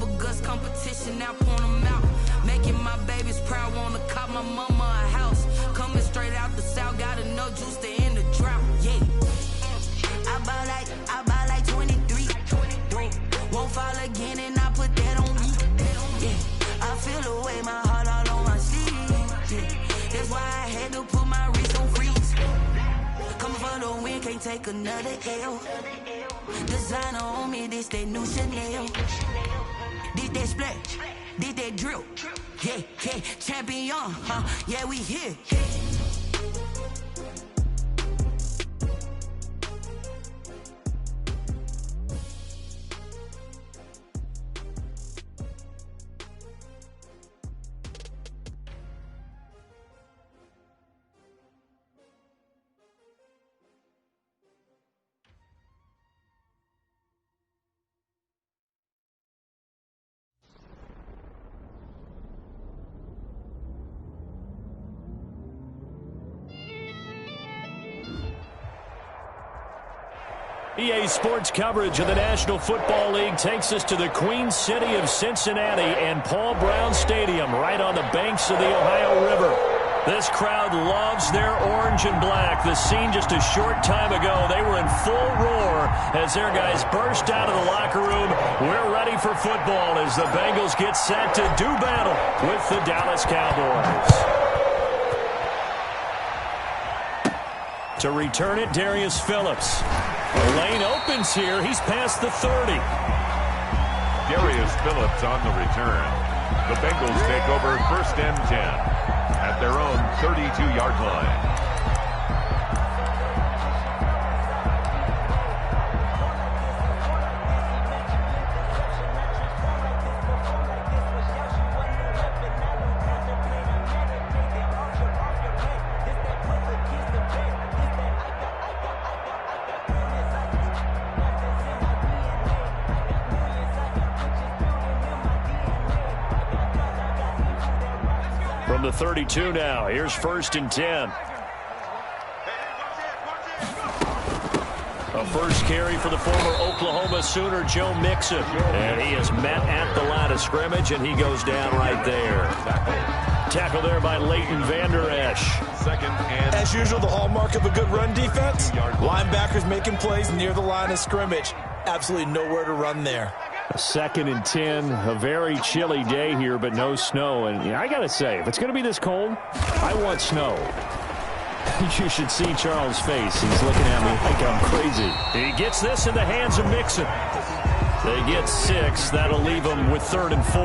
bubble guts competition, now point them out. Making my babies proud, wanna cop my mama a house. Coming straight out the south, got enough juice to end the drought. Yeah. I buy like 23. Won't fall again and I put that on me. Yeah. I feel the way, my heart all on my sleeve. Yeah. That's why I had to put my wrist on freeze. Coming for the win, can't take another L. Designer on me, this that new Chanel. Did that splash, did that drill. Yeah, yeah, champion, huh? Yeah, we here. EA Sports coverage of the National Football League takes us to the Queen City of Cincinnati and Paul Brown Stadium right on the banks of the Ohio River. This crowd loves their orange and black. The scene just a short time ago, they were in full roar as their guys burst out of the locker room. We're ready for football as the Bengals get set to do battle with the Dallas Cowboys. To return it, Darius Phillips. The lane opens here. He's past the 30. Darius Phillips on the return. The Bengals take over 1st and 10 at their own 32-yard line. From the 32 now, here's 1st and 10. A first carry for the former Oklahoma Sooner, Joe Mixon. And he is met at the line of scrimmage, and he goes down right there. Tackle there by Leighton Vander Esch. As usual, the hallmark of a good run defense. Linebackers making plays near the line of scrimmage. Absolutely nowhere to run there. 2nd and 10, a very chilly day here, but no snow. And I got to say, if it's going to be this cold, I want snow. You should see Charles' face. He's looking at me like I'm crazy. He gets this in the hands of Mixon. They get 6. That'll leave them with 3rd and 4.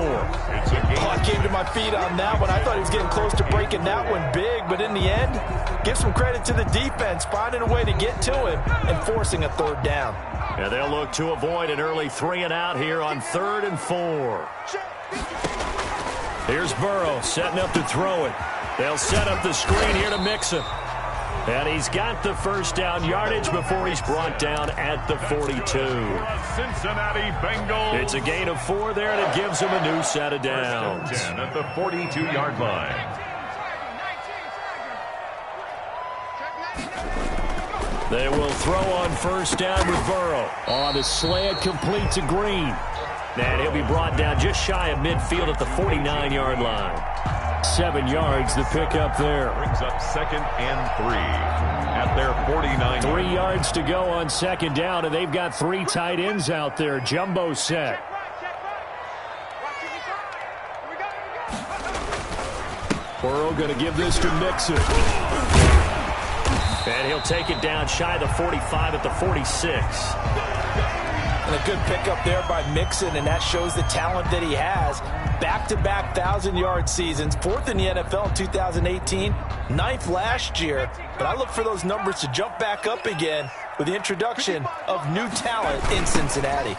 I came to my feet on that one. I thought he was getting close to breaking that one big, but in the end, give some credit to the defense, finding a way to get to him and forcing a 3rd down. And they'll look to avoid an early 3 and out here on 3rd and 4. Here's Burrow setting up to throw it. They'll set up the screen here to Mixon. And he's got the first down yardage before he's brought down at the 42. Cincinnati Bengals. It's a gain of 4 there, and it gives him a new set of downs. 10 at the 42-yard line. They will throw on 1st down with Burrow. On the slant, complete to Green. And he'll be brought down just shy of midfield at the 49-yard line. 7 yards, the pickup there. Brings up 2nd and 3 at their 49. 3 yards to go on 2nd down, and they've got 3 tight ends out there. Jumbo set. Burrow going to give this to Mixon. And he'll take it down shy of the 45 at the 46. And a good pickup there by Mixon, and that shows the talent that he has. Back-to-back 1,000-yard seasons, 4th in the NFL in 2018, 9th last year. But I look for those numbers to jump back up again with the introduction of new talent in Cincinnati.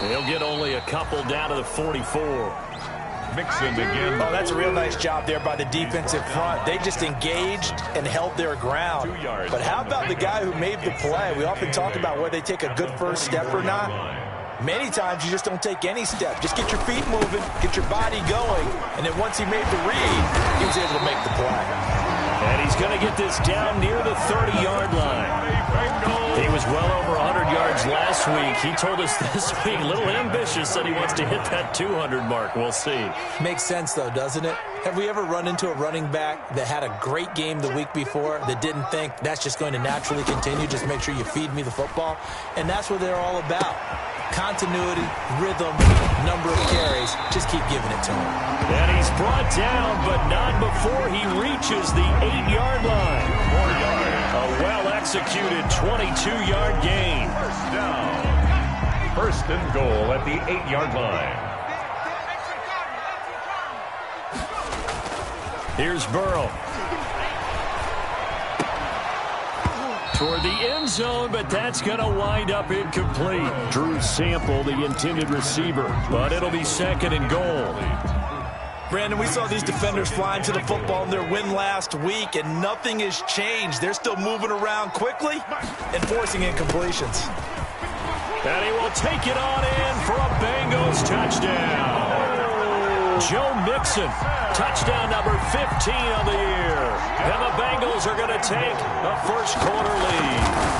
They'll get only a couple down to the 44. Mixon again. Oh, that's a real nice job there by the defensive front. They just engaged and held their ground. But how about the guy who made the play? We often talk about whether they take a good first step or not. Many times you just don't take any step. Just get your feet moving, get your body going, and then once he made the read, he was able to make the play. And he's going to get this down near the 30-yard line. He was well over 100 yards last week. He told us this week, a little ambitious, said he wants to hit that 200 mark. We'll see. Makes sense, though, doesn't it? Have we ever run into a running back that had a great game the week before that didn't think that's just going to naturally continue? Just make sure you feed me the football. And that's what they're all about. Continuity, rhythm, number of carries. Just keep giving it to him. And he's brought down, but not before he reaches the 8-yard line. 4 yards. A well-executed 22-yard gain. First down. First and goal at the 8-yard line. Here's Burrow. Toward the end zone, but that's going to wind up incomplete. Drew Sample, the intended receiver, but it'll be second and goal. Brandon, we saw these defenders flying to the football in their win last week, and nothing has changed. They're still moving around quickly and forcing incompletions. And he will take it on in for a Bengals touchdown. Joe Mixon, touchdown number 15 on the year. And the Bengals are going to take a first-quarter lead.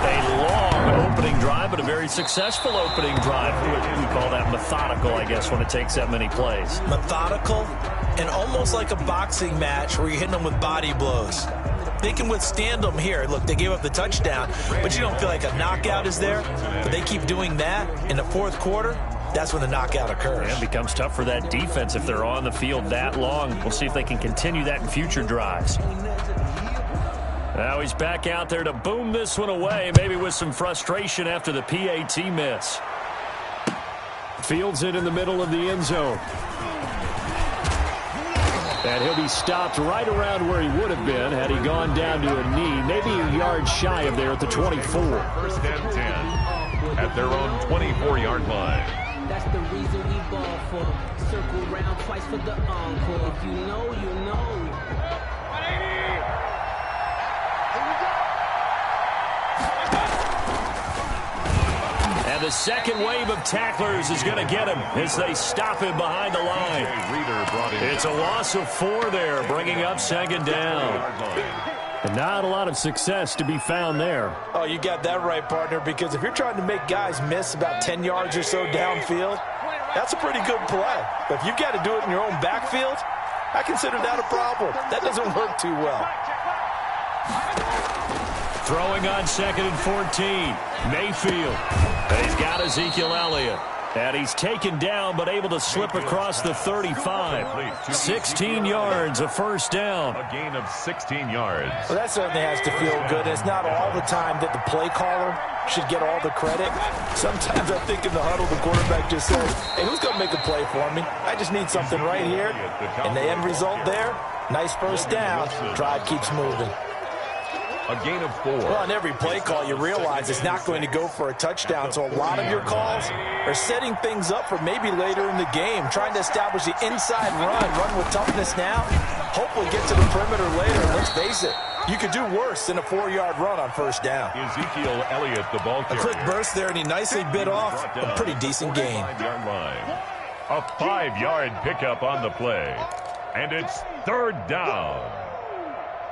A long opening drive, but a very successful opening drive. We call that methodical, I guess, when it takes that many plays. Methodical and almost like a boxing match where you're hitting them with body blows. They can withstand them here. Look, they gave up the touchdown, but you don't feel like a knockout is there. But they keep doing that in the fourth quarter. That's when the knockout occurs. And it becomes tough for that defense if they're on the field that long. We'll see if they can continue that in future drives. Now he's back out there to boom this one away, maybe with some frustration after the PAT miss. Fields it in the middle of the end zone. And he'll be stopped right around where he would have been had he gone down to a knee, maybe a yard shy of there at the 24. First and 10 at their own 24-yard line. That's the reason we ball for. Circle round twice for the encore. If you know, you know. And the second wave of tacklers is going to get him as they stop him behind the line. It's a loss of 4 there, bringing up second down. And not a lot of success to be found there. Oh, you got that right, partner, because if you're trying to make guys miss about 10 yards or so downfield, that's a pretty good play. But if you've got to do it in your own backfield, I consider that a problem. That doesn't work too well. Throwing on second and 14. Mayfield. And he's got Ezekiel Elliott. And he's taken down, but able to slip across the 35. 16 yards, a first down. A gain of 16 yards. Well, that certainly has to feel good. It's not all the time that the play caller should get all the credit. Sometimes I think in the huddle, the quarterback just says, hey, who's going to make a play for me? I just need something right here. And the end result there, nice first down. Drive keeps moving. A gain of 4. Well, on every play call, you realize it's not going to go for a touchdown. So a lot of your calls are setting things up for maybe later in the game, trying to establish the inside run with toughness now, hopefully get to the perimeter later. Let's face it, you could do worse than a 4-yard run on first down. Ezekiel Elliott, the ball carrier. A quick burst there, and he nicely bit off a pretty decent gain. A 5-yard pickup on the play. And it's third down.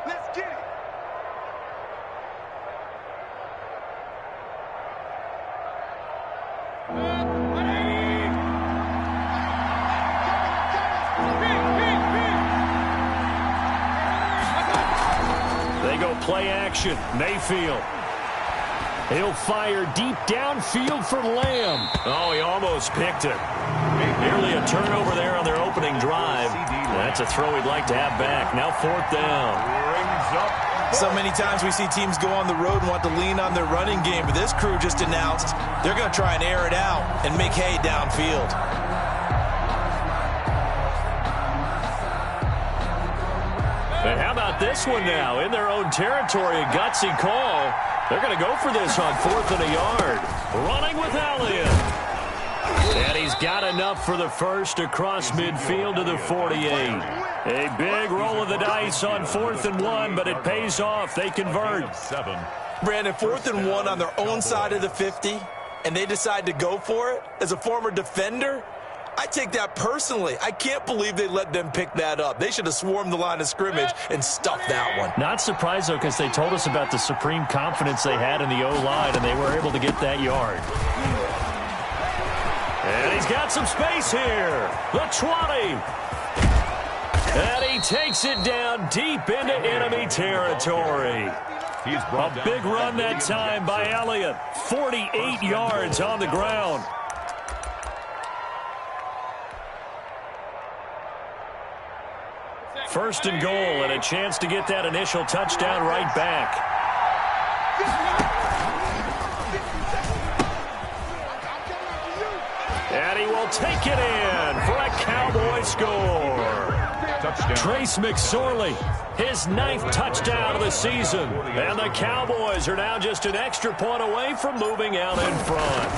Let's get it. They go play action. Mayfield. He'll fire deep downfield for Lamb. Oh, he almost picked it. Nearly a turnover there on their opening drive. That's a throw he'd like to have back. Now fourth down. Brings up. So many times we see teams go on the road and want to lean on their running game, but this crew just announced they're going to try and air it out and make hay downfield. And how about this one now? In their own territory, a gutsy call. They're going to go for this on 4th and a yard. Running with Elliott. And he's got enough for the first across midfield to the 48. A big roll of the dice on 4th and 1, but it pays off. They convert. 7. Brandon, 4th and 1 on their own side of the 50, and they decide to go for it. As a former defender, I take that personally. I can't believe they let them pick that up. They should have swarmed the line of scrimmage and stuffed that one. Not surprised, though, because they told us about the supreme confidence they had in the O-line, and they were able to get that yard. And he's got some space here. The 20. And he takes it down deep into enemy territory. A big run that time by Elliott. 48 yards on the ground. First and goal, and a chance to get that initial touchdown right back. And he will take it in for a Cowboy score. Touchdown. Trace McSorley, his 9th touchdown of the season. And the Cowboys are now just an extra point away from moving out in front.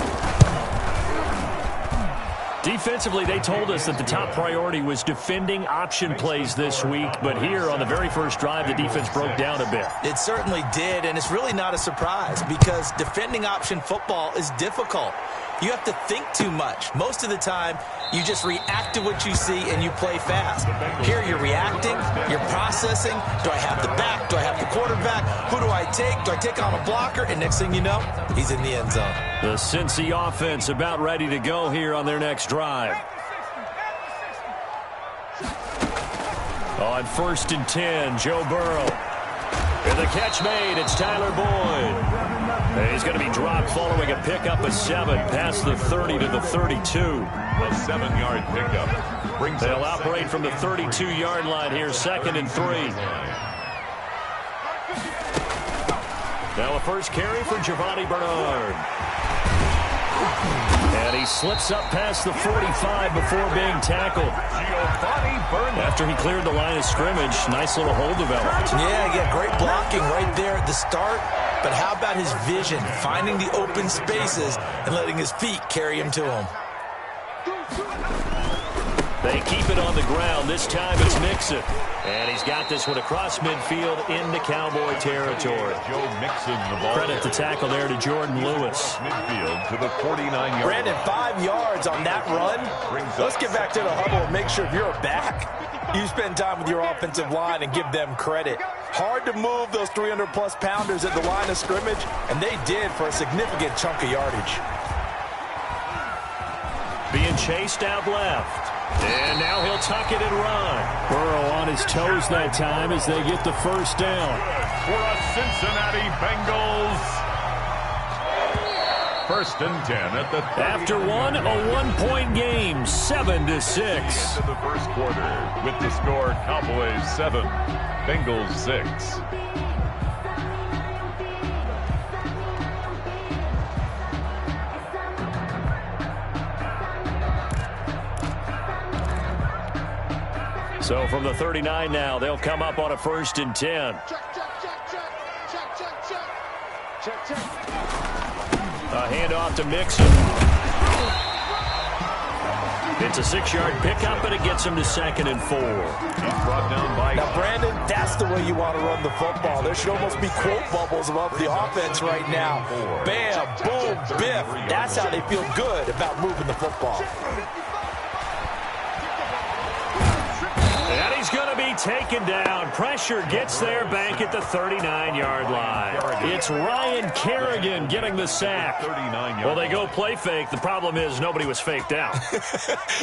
Defensively, they told us that the top priority was defending option plays this week, but here on the very first drive, the defense broke down a bit. It certainly did, and it's really not a surprise because defending option football is difficult. You have to think too much. Most of the time, you just react to what you see and you play fast. Here you're reacting, you're processing. Do I have the back? Do I have the quarterback? Who do I take? Do I take on a blocker? And next thing you know, he's in the end zone. The Cincy offense about ready to go here on their next drive. On 1st and 10, Joe Burrow. And the catch made, it's Tyler Boyd. And he's going to be dropped following a pickup of 7 past the 30 to the 32. A 7-yard pickup. They'll operate from the 32-yard line here, 2nd and 3. Now a first carry for Giovanni Bernard. And he slips up past the 45 before being tackled. After he cleared the line of scrimmage, nice little hole developed. Yeah, great blocking right there at the start. But how about his vision, finding the open spaces and letting his feet carry him to him? They keep it on the ground. This time it's Mixon. And he's got this one across midfield into Cowboy territory. Joe Mixon, the ball. Credit the tackle there to Jordan Lewis. Midfield to the 49-yard. Brandon, 5 yards on that run. Let's get back to the huddle and make sure if you're back, you spend time with your offensive line and give them credit. Hard to move those 300-plus pounders at the line of scrimmage, and they did for a significant chunk of yardage. Being chased out left. And now he'll tuck it and run. Burrow on his toes that time as they get the first down. For a Cincinnati Bengals. 1st and 10 at the 30. After one, a 1-point game, 7-6. Into the first quarter with the score Cowboys 7, Bengals 6. So from the 39 now, they'll come up on a 1st and 10. A handoff to Mixon. It's a 6-yard pickup, and it gets him to 2nd and 4. He's brought down by... Now, Brandon, that's the way you want to run the football. There should almost be quote bubbles above the offense right now. Bam, boom, biff. That's how they feel good about moving the football. And he's going to be taken down. Pressure gets there back at the 39-yard line. It's Ryan Kerrigan getting the sack. Well, they go play fake. The problem is nobody was faked out.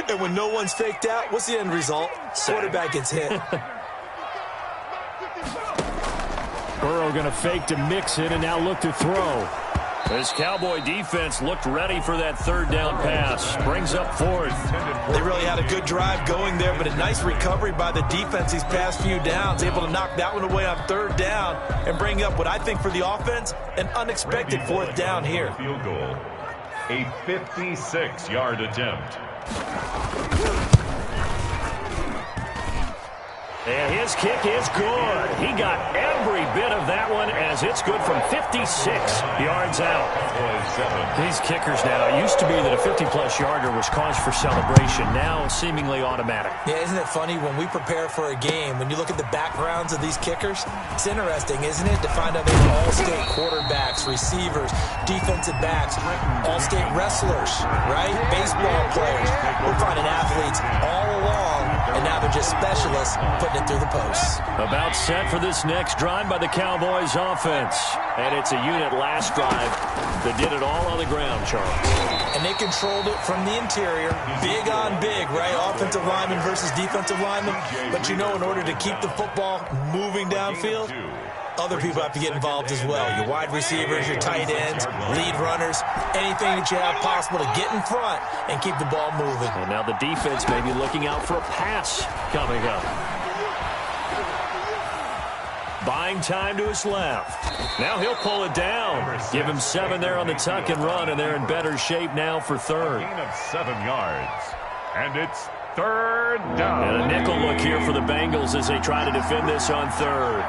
And when no one's faked out, what's the end result? Quarterback gets hit. Burrow going to fake to Mixon and now look to throw. This Cowboy defense looked ready for that 3rd down pass. Brings up 4th. They really had a good drive going there, but a nice recovery by the defense these past few downs. Able to knock that one away on 3rd down and bring up what I think for the offense, an unexpected 4th down here. Field goal. A 56-yard attempt. And his kick is good. He got every bit of that one as it's good from 56 yards out. These kickers now, it used to be that a 50-plus yarder was cause for celebration. Now seemingly automatic. Yeah, isn't it funny when we prepare for a game, when you look at the backgrounds of these kickers, it's interesting, isn't it, to find out they're all-state quarterbacks, receivers, defensive backs, all-state wrestlers, right? Baseball players. We're finding athletes all along, and now they're just specialists putting it through the posts. About set for this next drive by the Cowboys offense. And it's a unit last drive that did it all on the ground, Charles. And they controlled it from the interior. Big on big, right? Offensive lineman versus defensive lineman. But you know, in order to keep the football moving downfield, other people have to get involved as well. Your wide receivers, your tight ends, lead runners, anything that you have possible to get in front and keep the ball moving. And now the defense may be looking out for a pass coming up. Buying time to his left. Now he'll pull it down. Give him 7 there on the tuck and run, and they're in better shape now for third. Gain of 7 yards. And it's third down. And a nickel look here for the Bengals as they try to defend this on third.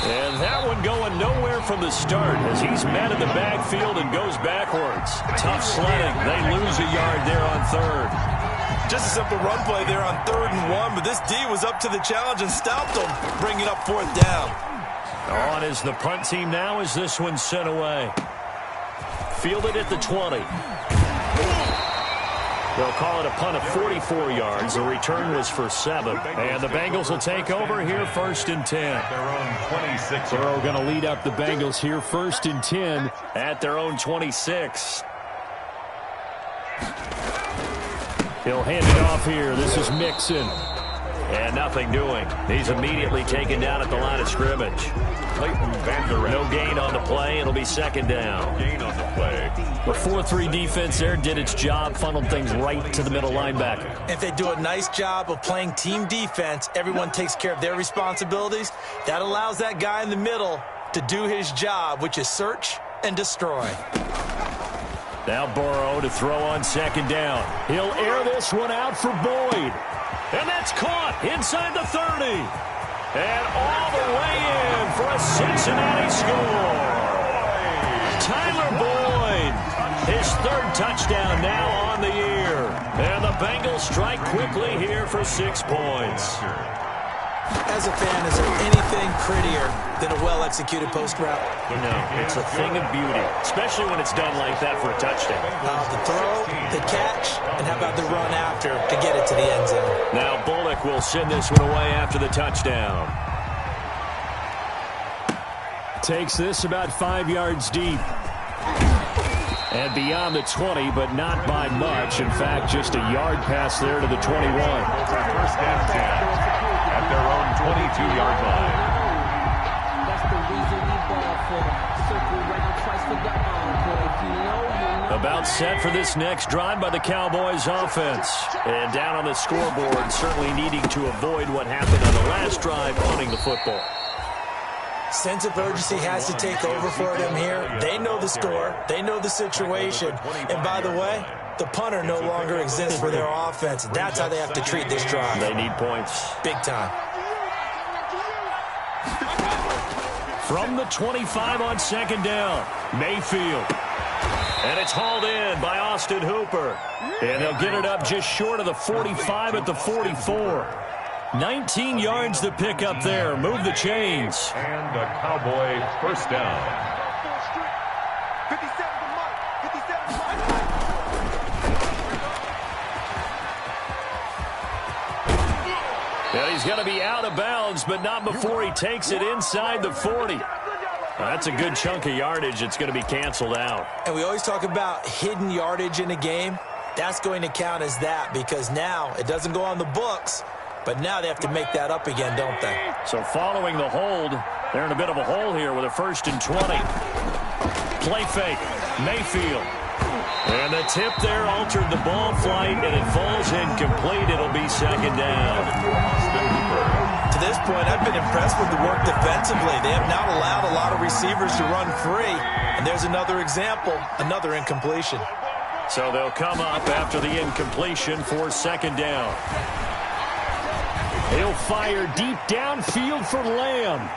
And that one going nowhere from the start as he's met in the backfield and goes backwards. Tough sledding. They lose a yard there on third. Just a simple run play there on 3rd and 1, but this D was up to the challenge and stopped them, bringing up 4th down. On is the punt team now as this one's sent away. Fielded at the 20. They'll call it a punt of 44 yards. The return was for 7. And the Bengals will take over here 1st and 10. Their own 26. Burrow going to lead up the Bengals here 1st and 10 at their own 26. He'll hand it off here. This is Mixon. And nothing doing. He's immediately taken down at the line of scrimmage. No gain on the play. It'll be 2nd down. Gain on the play. The 4-3 defense there did its job, funneled things right to the middle linebacker. If they do a nice job of playing team defense, everyone takes care of their responsibilities. That allows that guy in the middle to do his job, which is search and destroy. Now Burrow to throw on 2nd down. He'll air this one out for Boyd. And that's caught inside the 30. And all the way in for a Cincinnati score. Tyler Boyd, his 3rd touchdown now on the year. And the Bengals strike quickly here for 6 points. As a fan, is there anything prettier than a well-executed post route? No, it's a thing of beauty, especially when it's done like that for a touchdown. The throw, the catch, and how about the run after to get it to the end zone? Now Bullock will send this one away after the touchdown. Takes this about 5 yards deep. And beyond the 20, but not by much. In fact, just a yard pass there to the 21. 1st and 10 at their own 22-yard line. That's the reason we ball for. Circle round twice for the encore. If you know, you know. About set for this next drive by the Cowboys offense. And down on the scoreboard, certainly needing to avoid what happened on the last drive, punting the football. Sense of urgency has to take over for them here. They know the score. They know the situation. And by the way, the punter no longer exists for their offense. That's how they have to treat this drive. They need points. Big time. From the 25 on 2nd down, Mayfield. And it's hauled in by Austin Hooper. And they'll get it up just short of the 45 at the 44. 19 yards to pick up there. Move the chains. And the Cowboy 1st down. 57 to Mike. 57 to Mike. And he's going to be out of bounds, but not before he takes it inside the 40. That's a good chunk of yardage. It's going to be canceled out. And we always talk about hidden yardage in a game. That's going to count as that because now it doesn't go on the books. But now they have to make that up again, don't they? So following the hold, they're in a bit of a hole here with a 1st and 20. Play fake. Mayfield. And the tip there altered the ball flight, and it falls incomplete. It'll be 2nd down. To this point, I've been impressed with the work defensively. They have not allowed a lot of receivers to run free. And there's another example, another incompletion. So they'll come up after the incompletion for second down. He'll fire deep downfield for Lamb.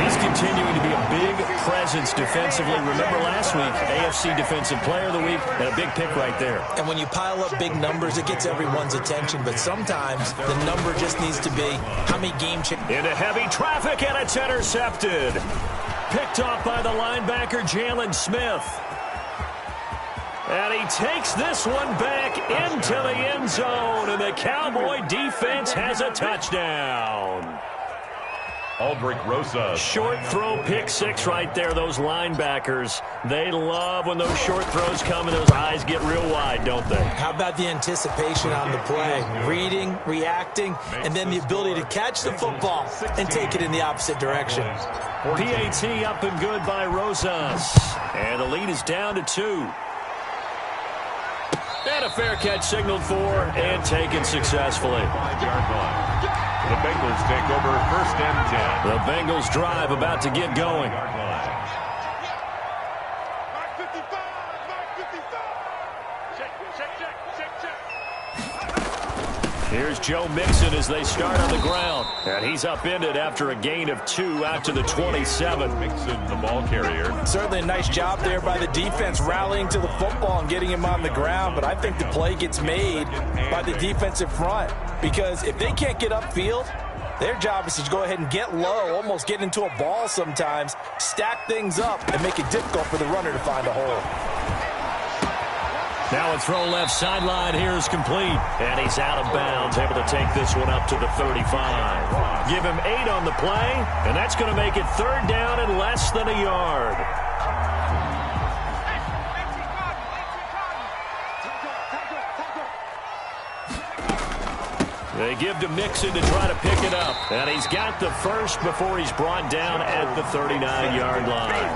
He's continuing to be a big presence defensively. Remember last week, AFC Defensive Player of the Week, and a big pick right there. And when you pile up big numbers, it gets everyone's attention. But sometimes the number just needs to be how many game into heavy traffic, and it's intercepted. Picked off by the linebacker, Jalen Smith. And he takes this one back into the end zone, and the Cowboy defense has a touchdown. Aldrich Rosas. Short throw, pick six right there. Those linebackers, they love when those short throws come and those eyes get real wide, don't they? How about the anticipation on the play? Reading, reacting, and then the ability to catch the football and take it in the opposite direction. PAT up and good by Rosas. And the lead is down to 2. And a fair catch signaled for and taken successfully. 5-yard line. The Bengals take over 1st and 10. The Bengals drive about to get going. Here's Joe Mixon as they start on the ground. And he's upended after a gain of 2 out to the 27. Mixon, the ball carrier. Certainly a nice job there by the defense rallying to the football and getting him on the ground. But I think the play gets made by the defensive front. Because if they can't get upfield, their job is to go ahead and get low, almost get into a ball sometimes, stack things up, and make it difficult for the runner to find a hole. Now a throw left sideline here is complete. And he's out of bounds, able to take this one up to the 35. Give him 8 on the play, and that's going to make it 3rd down and less than a yard. They give to Mixon to try to pick it up. And he's got the first before he's brought down at the 39-yard line.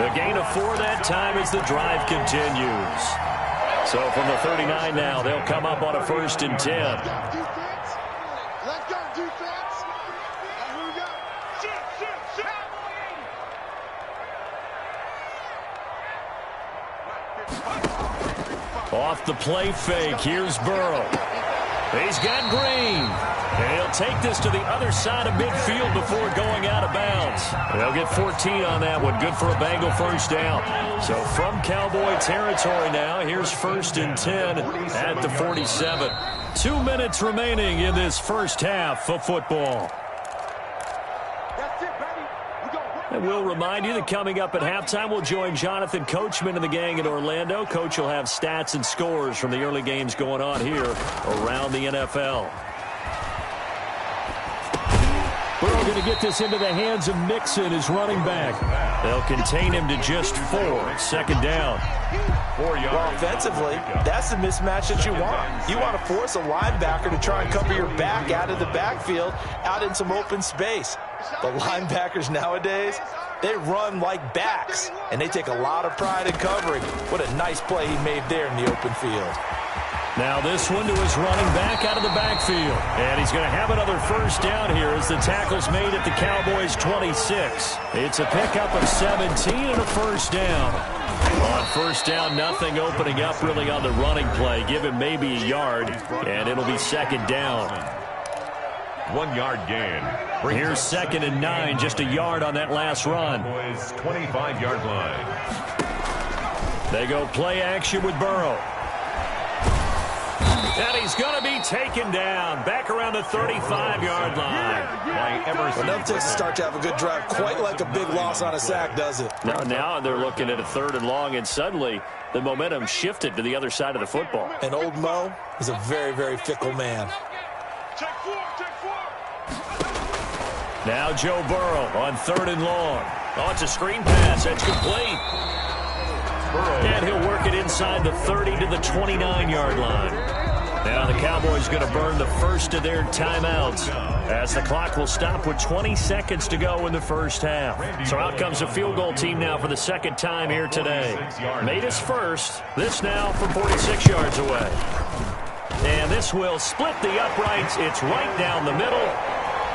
The gain of 4 that time as the drive continues. So from the 39 now, they'll come up on a 1st and 10. Let's go, defense. Here we go. Off the play fake, here's Burrow. He's got Green. And he'll take this to the other side of midfield before going out of bounds. They'll get 14 on that one. Good for a Bengal 1st down. So from Cowboy territory now, here's 1st and 10 at the 47. 2 minutes remaining in this first half of football. And we'll remind you that coming up at halftime, we'll join Jonathan Coachman and the gang in Orlando. Coach will have stats and scores from the early games going on here around the NFL. We're all going to get this into the hands of Mixon, his running back. They'll contain him to just 4. 2nd down. 4 yards. Well, offensively, that's the mismatch that you want. You want to force a linebacker to try and cover your back out of the backfield, out in some open space. The linebackers nowadays, they run like backs, and they take a lot of pride in covering. What a nice play he made there in the open field. Now this one to his running back out of the backfield. And he's going to have another 1st down here as the tackle's made at the Cowboys' 26. It's a pickup of 17 and a 1st down. On 1st down, nothing opening up really on the running play. Give him maybe a yard, and it'll be 2nd down. 1 yard gain. Here's 2nd and 9, just a yard on that last run. 25-yard line. They go play action with Burrow. And he's going to be taken down back around the 35-yard line. Well, nothing takes a start to have a good drive, quite like a big loss on a sack, does it? Now they're looking at a 3rd and long, and suddenly the momentum shifted to the other side of the football. And old Mo is a very, very fickle man. Now Joe Burrow on 3rd and long. Oh, it's a screen pass. That's complete. And he'll work it inside the 30 to the 29-yard line. Now the Cowboys going to burn the first of their timeouts as the clock will stop with 20 seconds to go in the first half. So out comes a field goal team now for the 2nd time here today. Made his first. This now from 46 yards away. And this will split the uprights. It's right down the middle.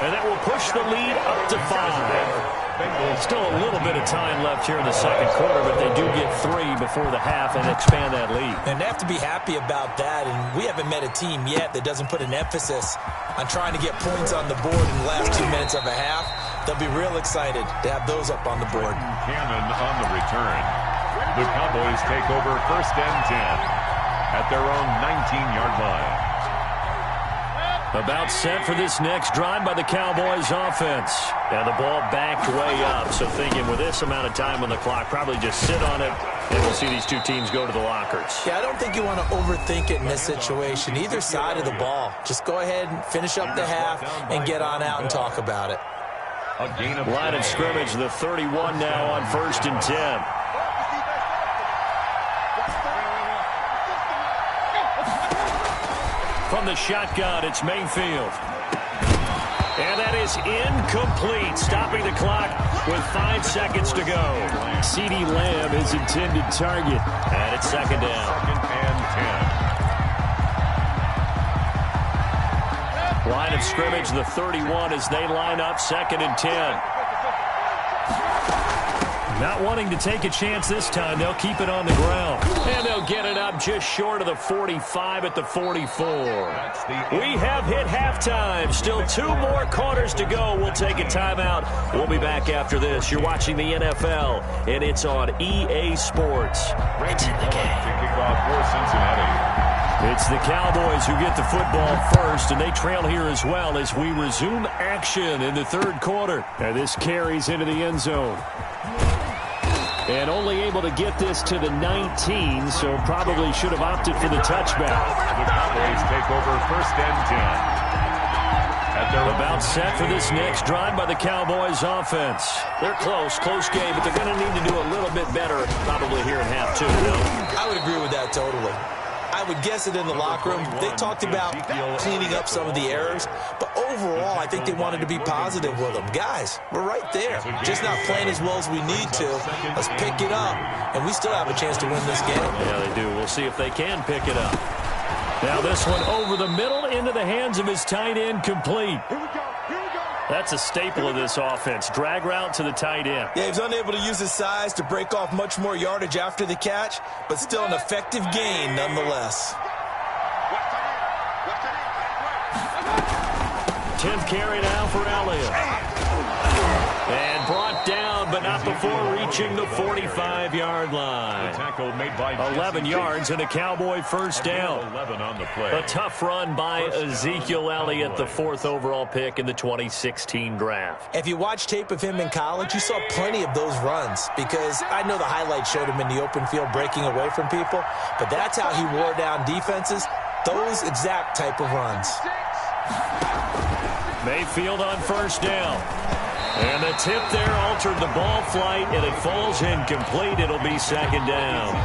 And that will push the lead up to 5. Still a little bit of time left here in the second quarter, but they do get 3 before the half and expand that lead. And they have to be happy about that, and we haven't met a team yet that doesn't put an emphasis on trying to get points on the board in the last 2 minutes of a half. They'll be real excited to have those up on the board. Cannon on the return. The Cowboys take over 1st and 10 at their own 19-yard line. About set for this next drive by the Cowboys offense. And the ball backed way up, so thinking with this amount of time on the clock, probably just sit on it, and we'll see these two teams go to the lockers. Yeah, I don't think you want to overthink it in this situation. Either side of the ball. Just go ahead and finish up the half and get on out and talk about it. Line of scrimmage, the 31 now on 1st and 10. From the shotgun, it's Mayfield. And that is incomplete, stopping the clock with 5 seconds to go. CeeDee Lamb is intended target, and it's 2nd down. 2nd and 10. Line of scrimmage, the 31 as they line up, 2nd and 10. Not wanting to take a chance this time, they'll keep it on the ground. And they'll get it up just short of the 45 at the 44. We have hit halftime. Still 2 more quarters to go. We'll take a timeout. We'll be back after this. You're watching the NFL, and it's on EA Sports. It's in the game. To kick off for Cincinnati. It's the Cowboys who get the football first, and they trail here as well as we resume action in the 3rd quarter. And this carries into the end zone. And only able to get this to the 19, so probably should have opted for the touchback. The Cowboys take over 1st and 10. At their about set for this next drive by the Cowboys offense. They're close game, but they're going to need to do a little bit better probably here in half 2. I would agree with that totally. I would guess it in the locker room. They talked about cleaning up some of the errors, but overall, I think they wanted to be positive with them. Guys, we're right there. Just not playing as well as we need to. Let's pick it up, and we still have a chance to win this game. Yeah, they do. We'll see if they can pick it up. Now this one over the middle into the hands of his tight end, complete. That's a staple of this offense. Drag route to the tight end. Yeah, he was unable to use his size to break off much more yardage after the catch, but still an effective gain nonetheless. 10th carry now for Elliott. And brought down, but not before reaching the 45-yard line. 11 yards and a Cowboy 1st down. 11 on the play. A tough run by Ezekiel Elliott, the 4th overall pick in the 2016 draft. If you watch tape of him in college, you saw plenty of those runs, because I know the highlights showed him in the open field breaking away from people, but that's how he wore down defenses, those exact type of runs. Mayfield on 1st down. And the tip there altered the ball flight, and it falls incomplete. It'll be 2nd down.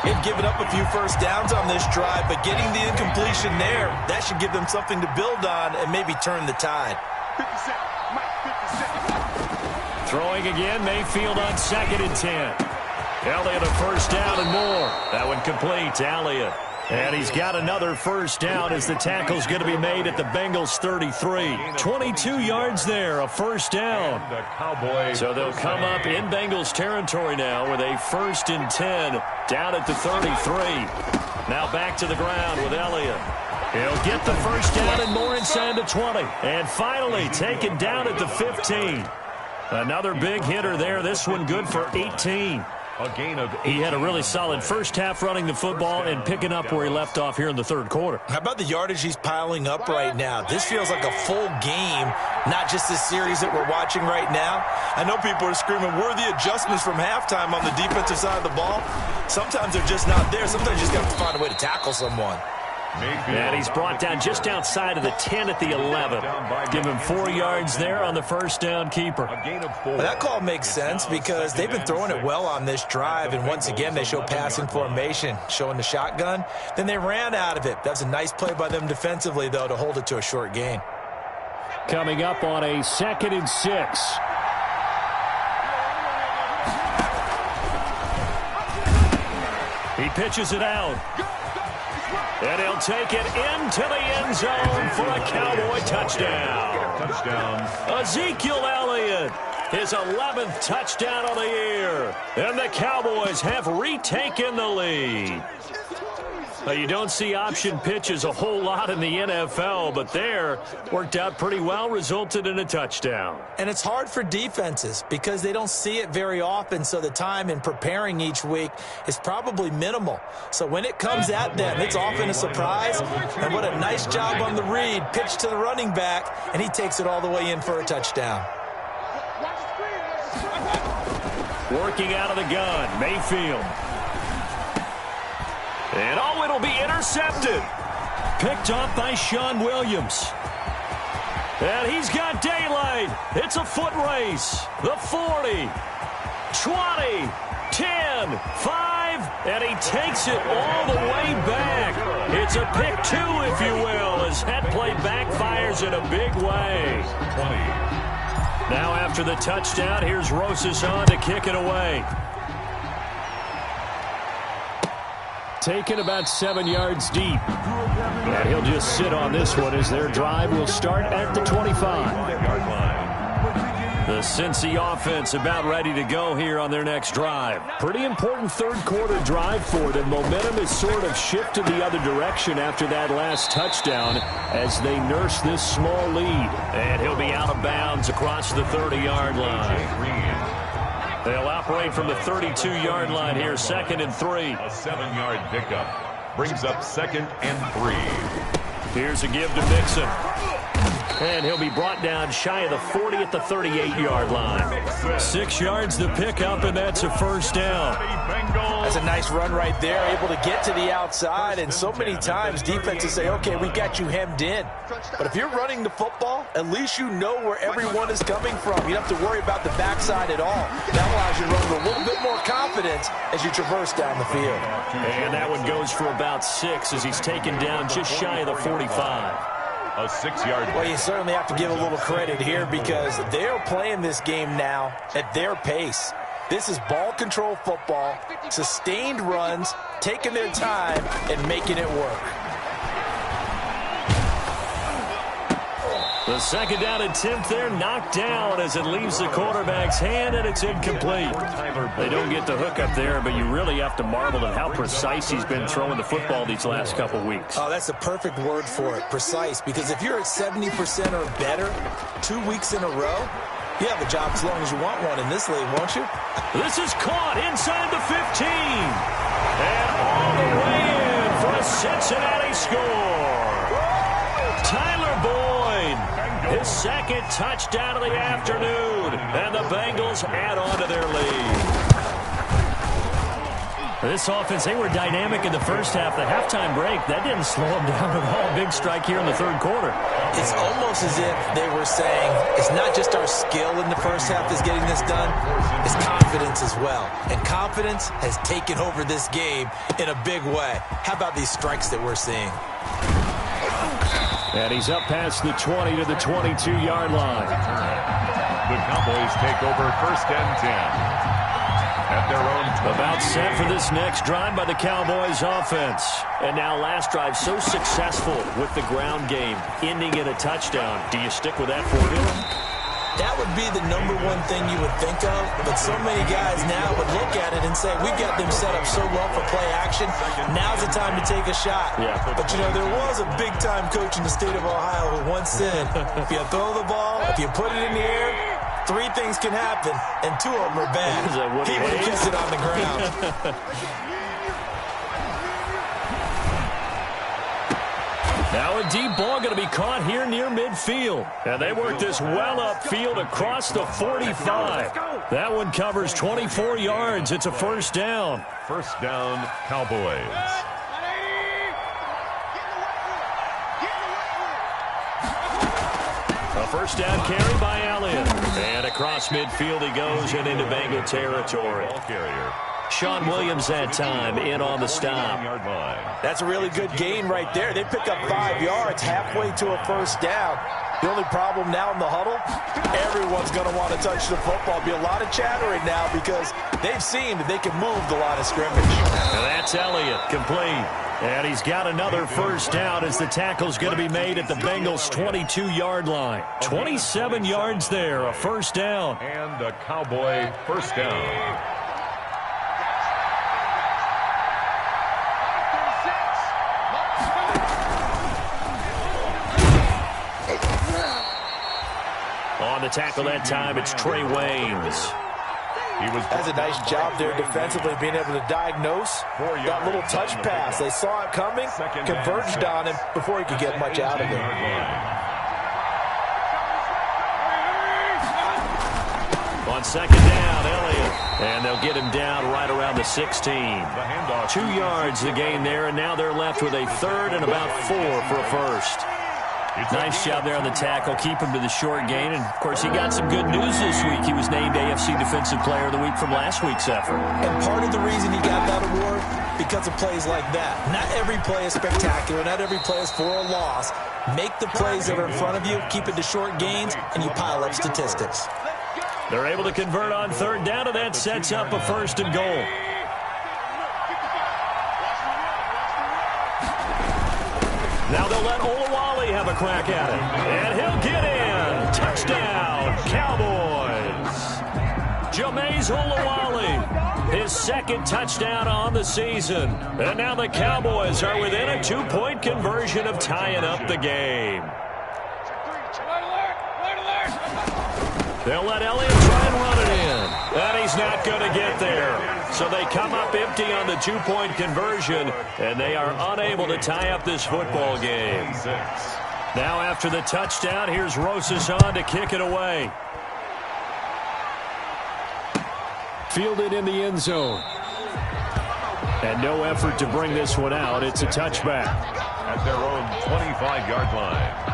They've given up a few 1st downs on this drive, but getting the incompletion there, that should give them something to build on and maybe turn the tide. Throwing again, Mayfield on 2nd and 10. Elliott a 1st down and more. That one complete to Elliott. And he's got another 1st down as the tackle's going to be made at the Bengals 33. 22 yards there, a 1st down. So they'll come up in Bengals territory now with a 1st and 10 down at the 33. Now back to the ground with Elliott. He'll get the 1st down and more inside the 20. And finally taken down at the 15. Another big hitter there. This one good for 18. He had a really solid 1st half running the football and picking up where he left off here in the 3rd quarter. How about the yardage he's piling up right now? This feels like a full game, not just this series that we're watching right now. I know people are screaming, where are the adjustments from halftime on the defensive side of the ball? Sometimes they're just not there. Sometimes you just got to find a way to tackle someone. And he's brought down just outside of the 10 at the 11. Give him 4 yards there on the 1st down keeper. Well, that call makes sense because they've been throwing it well on this drive, and once again they show passing formation, showing the shotgun. Then they ran out of it. That was a nice play by them defensively, though, to hold it to a short gain. Coming up on a 2nd and 6. He pitches it out. And he'll take it into the end zone for a Cowboy touchdown. Touchdown. Ezekiel Elliott, his 11th touchdown of the year. And the Cowboys have retaken the lead. You don't see option pitches a whole lot in the NFL, but there worked out pretty well, resulted in a touchdown. And it's hard for defenses because they don't see it very often, so the time in preparing each week is probably minimal. So when it comes at them, it's often a surprise. And what a nice job on the read. Pitch to the running back, and he takes it all the way in for a touchdown. Working out of the gun, Mayfield. And oh, it'll be intercepted. Picked off by Sean Williams. And he's got daylight. It's a foot race. The 40, 20, 10, 5, and he takes it all the way back. It's a pick two, if you will, as that play backfires in a big way. 20. Now after the touchdown, here's Rosas on to kick it away. Taken about 7 yards deep. And he'll just sit on this one as their drive will start at the 25-yard line. The Cincy offense about ready to go here on their next drive. Pretty important third quarter drive for them. Momentum has sort of shifted the other direction after that last touchdown as they nurse this small lead. And he'll be out of bounds across the 30-yard line. They'll operate from the 32-yard line here, 2nd and 3. A 7-yard pickup brings up 2nd and 3. Here's a give to Mixon. And he'll be brought down shy of the 40 at the 38-yard line. 6 yards to pick up, and that's a first down. That's a nice run right there, able to get to the outside, and so many times defenses say, okay, we got you hemmed in. But if you're running the football, at least you know where everyone is coming from. You don't have to worry about the backside at all. That allows you to run with a little bit more confidence as you traverse down the field. And that one goes for about 6 as he's taken down just shy of the 45. A 6-yard. Well, you certainly have to give a little credit here because they're playing this game now at their pace. This is ball control football, sustained runs, taking their time, and making it work. The second down attempt there knocked down as it leaves the quarterback's hand, and it's incomplete. They don't get the hook up there, but you really have to marvel at how precise he's been throwing the football these last couple weeks. Oh, that's the perfect word for it, precise, because if you're at 70% or better 2 weeks in a row, you have a job as long as you want one in this league, won't you? This is caught inside the 15. And all the way in for a Cincinnati score. Tyler Boyd. His second touchdown of the afternoon, and the Bengals add on to their lead. This offense, they were dynamic in the first half. The halftime break, that didn't slow them down at all. Big strike here in the third quarter. It's almost as if they were saying, it's not just our skill in the first half that's getting this done, it's confidence as well. And confidence has taken over this game in a big way. How about these strikes that we're seeing? And he's up past the 20 to the 22-yard line. The Cowboys take over 1st and 10. At their own. About set for this next drive by the Cowboys offense. And now last drive so successful with the ground game, ending in a touchdown. Do you stick with that formula? That would be the number one thing you would think of, but so many guys now would look at it and say, we've got them set up so well for play action, now's the time to take a shot. Yeah. But, you know, there was a big-time coach in the state of Ohio who once said, if you throw the ball, if you put it in the air, 3 things can happen, and 2 of them are bad. He would have kissed it on the ground. Now a deep ball going to be caught here near midfield. And they work this well upfield across the 45. That one covers 24 yards. It's a first down. First down, Cowboys. A first down carry by Elliott. And across midfield he goes and into Bengal territory. Ball carrier. Sean Williams that time in on the stop. That's a really good gain right there. They pick up 5 yards halfway to a first down. The only problem now in the huddle, everyone's going to want to touch the football. There'll be a lot of chattering now because they've seen that they can move the line of scrimmage. And that's Elliott, complete. And he's got another first down as the tackle's going to be made at the Bengals' 22-yard line. 27 yards there, a first down. And a Cowboy first down. On the tackle that time, it's Trey Waynes. That's a nice job there defensively, being able to diagnose that little touch pass. They saw it coming, converged on him before he could get much out of it. On second down, Elliott. And they'll get him down right around the 16. 2 yards the gain there, and now they're left with a third and about 4 for a first. Nice job there on the tackle. Keep him to the short gain. And, of course, he got some good news this week. He was named AFC Defensive Player of the Week from last week's effort. And part of the reason he got that award, because of plays like that. Not every play is spectacular. Not every play is for a loss. Make the plays that are in front of you, keep it to short gains, and you pile up statistics. They're able to convert on third down, and that sets up a first and goal. Now they'll let Olawale have a crack at it. And he'll get in. Touchdown, Cowboys. Jameis Olawale, his second touchdown on the season. And now the Cowboys are within a 2-point conversion of tying up the game. They'll let Elliott try and run it in. And he's not going to get there. So they come up empty on the 2-point conversion, and they are unable to tie up this football game. Now after the touchdown, here's Rosas on to kick it away. Fielded in the end zone. And no effort to bring this one out. It's a touchback. At their own 25-yard line.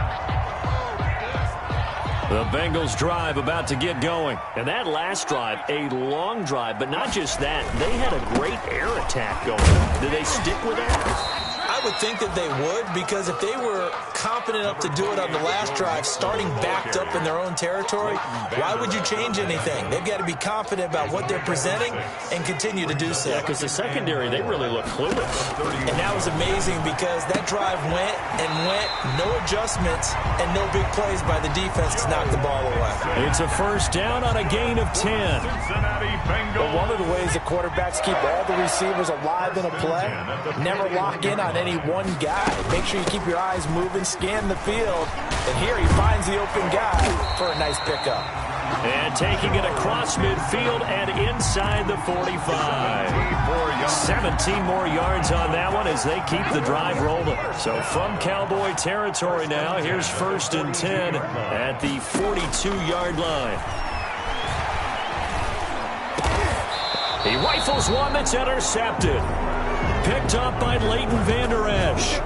The Bengals drive about to get going. And that last drive, a long drive, but not just that. They had a great air attack going. Did they stick with that? I would think that they would, because if they were confident enough to do it on the last drive, starting backed up in their own territory, why would you change anything? They've got to be confident about what they're presenting and continue to do so. Yeah, because the secondary, they really look clueless. And that was amazing because that drive went and went, no adjustments, and no big plays by the defense to knock the ball away. It's a first down on a gain of 10. But one of the ways the quarterbacks keep all the receivers alive in a play, never lock in on any one guy. Make sure you keep your eyes moving, scan the field, and here he finds the open guy for a nice pickup. And taking it across midfield and inside the 45. 17 more yards on that one as they keep the drive rolling. So from Cowboy territory now, here's first and 10 at the 42-yard line. He rifles one that's intercepted. Picked up by Leighton Vander Esch.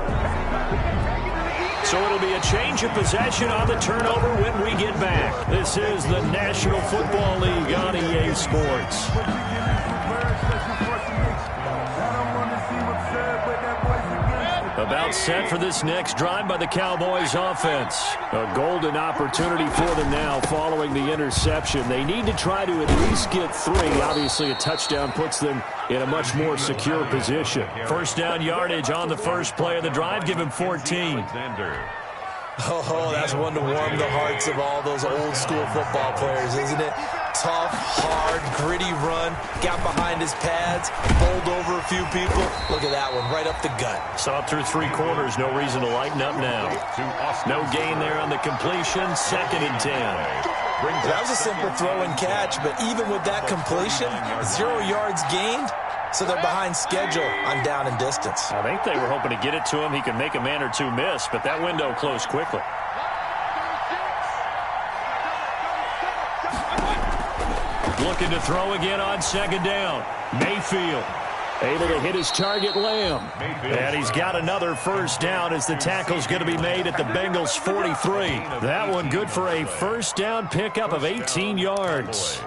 So it'll be a change of possession on the turnover when we get back. This is the National Football League on EA Sports. About set for this next drive by the Cowboys offense. A golden opportunity for them now following the interception. They need to try to at least get 3. Obviously, a touchdown puts them in a much more secure position. First down yardage on the first play of the drive. Give him 14. Oh, that's one to warm the hearts of all those old school football players, isn't it? Tough, hard, gritty run, got behind his pads, bowled over a few people. Look at that one, right up the gut. Saw it through 3 quarters, no reason to lighten up now. No gain there on the completion, second and 10. That was a simple throw and catch, but even with that completion, 0 yards gained, so they're behind schedule on down and distance. I think they were hoping to get it to him. He could make a man or 2 miss, but that window closed quickly. Looking to throw again on second down. Mayfield able to hit his target, Lamb. And he's got another first down as the tackle's going to be made at the Bengals' 43. That one good for a first down pickup of 18 yards.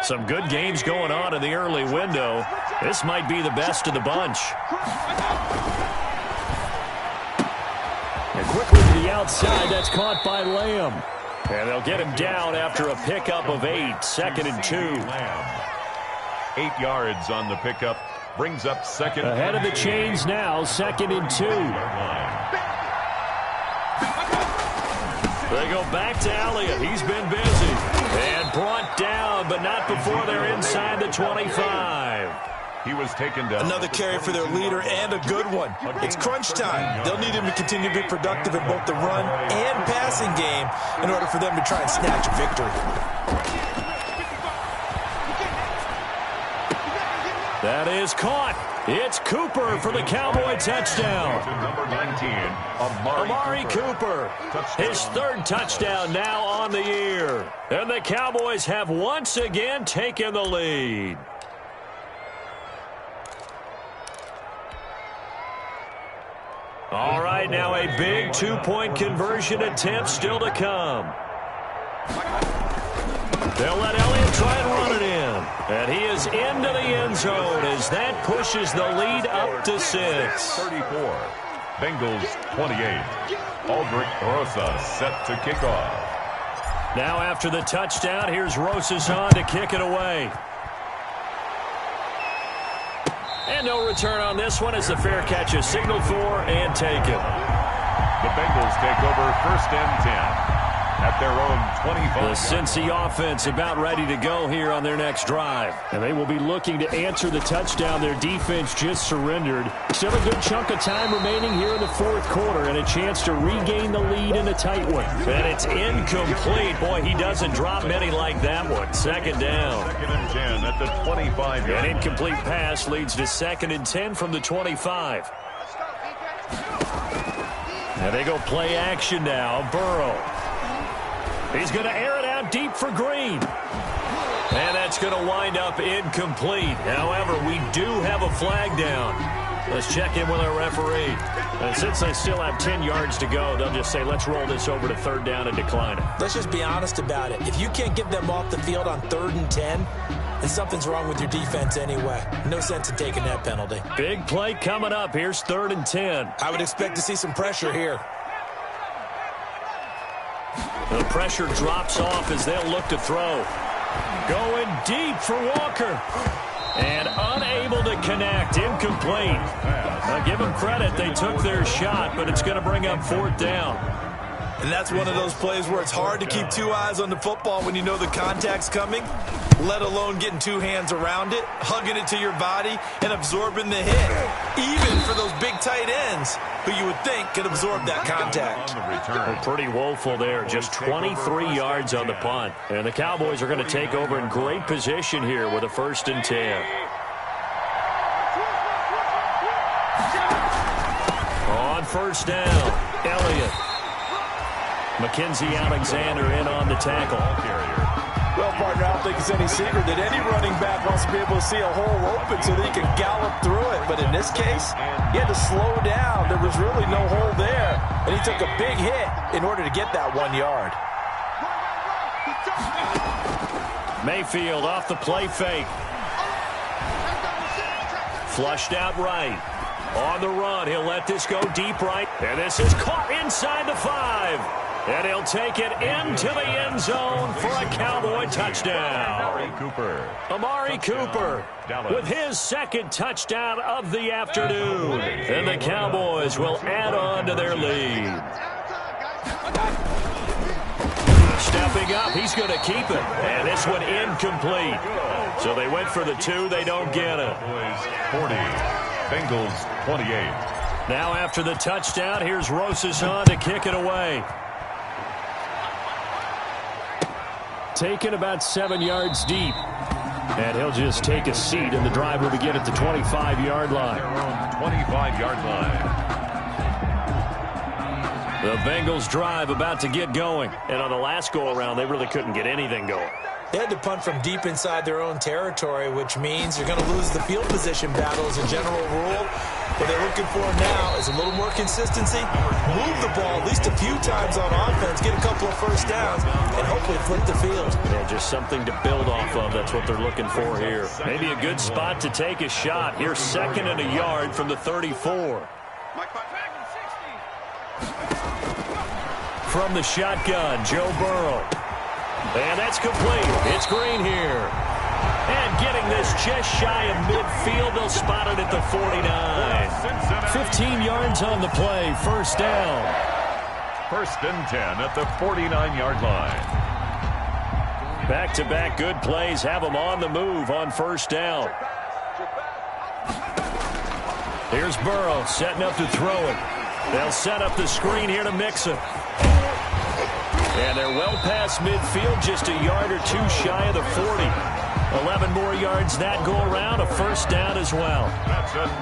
Some good games going on in the early window. This might be the best of the bunch. And quickly to the outside. That's caught by Lamb. And they'll get him down after a pickup of 8. 2nd and 2. 8 yards on the pickup. Brings up 2nd. Ahead of the chains now. 2nd and 2. They go back to Elliott. He's been busy. And brought down, but not before they're inside the 25. He was taken down. Another carry for their leader, and a good one. It's crunch time. They'll need him to continue to be productive in both the run and passing game in order for them to try and snatch a victory. That is caught. It's Cooper for the Cowboy touchdown. Number 19, Amari Cooper. His 3rd touchdown now on the year. And the Cowboys have once again taken the lead. All right, now a big 2-point conversion attempt still to come. They'll let Elliott try and run it in. And he is into the end zone as that pushes the lead up to 6. 34. Bengals 28. Aldrich Rosa set to kick off. Now after the touchdown, here's Rosas on to kick it away. And no return on this one as the fair catch is signaled for and taken. The Bengals take over 1st and 10 at their own 25. The Cincy offense about ready to go here on their next drive. And they will be looking to answer the touchdown their defense just surrendered. Still a good chunk of time remaining here in the 4th quarter and a chance to regain the lead in a tight one. And it's incomplete. Boy, he doesn't drop many like that one. 2nd down. 2nd and 10 at the 25. An incomplete pass leads to 2nd and 10 from the 25. And they go play action now. Burrow. He's going to air it out deep for Green. And that's going to wind up incomplete. However, we do have a flag down. Let's check in with our referee. And since they still have 10 yards to go, they'll just say, let's roll this over to 3rd down and decline it. Let's just be honest about it. If you can't get them off the field on 3rd and 10, then something's wrong with your defense anyway. No sense in taking that penalty. Big play coming up. Here's 3rd and 10. I would expect to see some pressure here. The pressure drops off as they'll look to throw. Going deep for Walker. And unable to connect. Incomplete. Now give them credit. They took their shot, but it's going to bring up 4th down. And that's one of those plays where it's hard to keep 2 eyes on the football when you know the contact's coming, let alone getting 2 hands around it, hugging it to your body, and absorbing the hit. Even for those big tight ends who you would think could absorb that contact. Well, pretty woeful there. Just 23 yards on the punt. And the Cowboys are going to take over in great position here with a 1st and 10. On 1st down, Elliott. Mackenzie Alexander in on the tackle. Well, partner, I don't think it's any secret that any running back wants to be able to see a hole open so that he can gallop through it. But in this case, he had to slow down. There was really no hole there. And he took a big hit in order to get that 1 yard. Mayfield off the play fake. Flushed out right. On the run, he'll let this go deep right. And this is caught inside the 5. And he'll take it into the end zone for a Cowboy touchdown. Amari Cooper with his 2nd touchdown of the afternoon. And the Cowboys will add on to their lead. Stepping up, he's going to keep it. And this one incomplete. So they went for the 2, they don't get it. 40, Bengals 28. Now after the touchdown, here's Rosas on to kick it away. Taken about 7 yards deep. And he'll just take a seat, and the drive will begin at the 25-yard line. 25-yard line. The Bengals drive about to get going. And on the last go-around, they really couldn't get anything going. They had to punt from deep inside their own territory, which means you're going to lose the field position battle as a general rule. What they're looking for now is a little more consistency, move the ball at least a few times on offense, get a couple of 1st downs, and hopefully flip the field. Yeah, just something to build off of. That's what they're looking for here. Maybe a good spot to take a shot. Here's 2nd and a yard from the 34. from the shotgun, Joe Burrow. And that's complete. It's Green here. And getting this just shy of midfield, they'll spot it at the 49. 15 yards on the play, first down. First and 10 at the 49-yard line. Back-to-back good plays have them on the move on first down. Here's Burrow setting up to throw it. They'll set up the screen here to Mixon. And they're well past midfield, just a yard or two shy of the 40. 11 more yards that go around, a first down as well.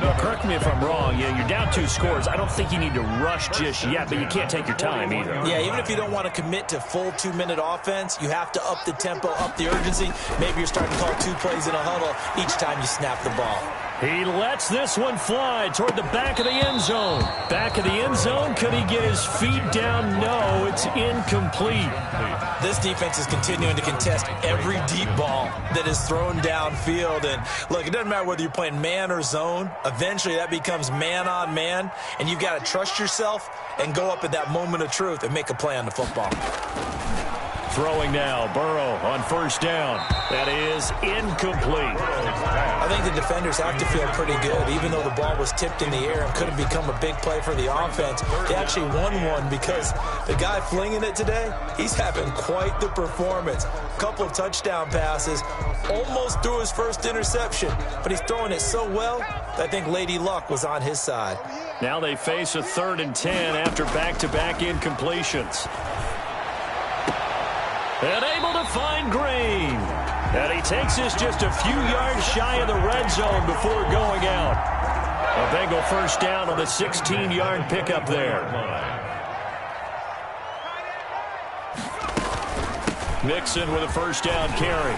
Now, correct me if I'm wrong. Yeah, you're down 2 scores. I don't think you need to rush just yet, but you can't take your time either. Yeah, even if you don't want to commit to full 2-minute offense, you have to up the tempo, up the urgency. Maybe you're starting to call 2 plays in a huddle each time you snap the ball. He lets this one fly toward the back of the end zone. Back of the end zone, could he get his feet down? No, it's incomplete. This defense is continuing to contest every deep ball that is thrown downfield. And look, it doesn't matter whether you're playing man or zone. Eventually that becomes man on man, and you've got to trust yourself and go up at that moment of truth and make a play on the football. Throwing now, Burrow on first down. That is incomplete. I think the defenders have to feel pretty good. Even though the ball was tipped in the air and could have become a big play for the offense, they actually won one because the guy flinging it today, he's having quite the performance. Couple of touchdown passes, almost threw his first interception, but he's throwing it so well that I think Lady Luck was on his side. Now they face a 3rd and 10 after back-to-back incompletions. And able to find Green. And he takes this just a few yards shy of the red zone before going out. A Bengal first down on the 16-yard pickup there. Mixon with a first down carry.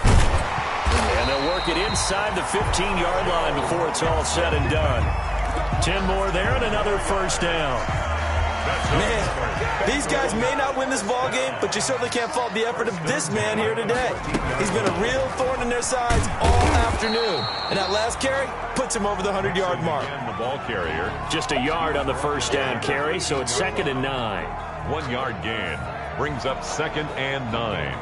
And they'll work it inside the 15-yard line before it's all said and done. 10 more there and another first down. Man, these guys may not win this ball game, but you certainly can't fault the effort of this man here today. He's been a real thorn in their sides all afternoon. And that last carry puts him over the 100-yard mark. And the ball carrier. Just a yard on the first down carry, so it's 2nd and 9. 1-yard gain brings up 2nd and 9.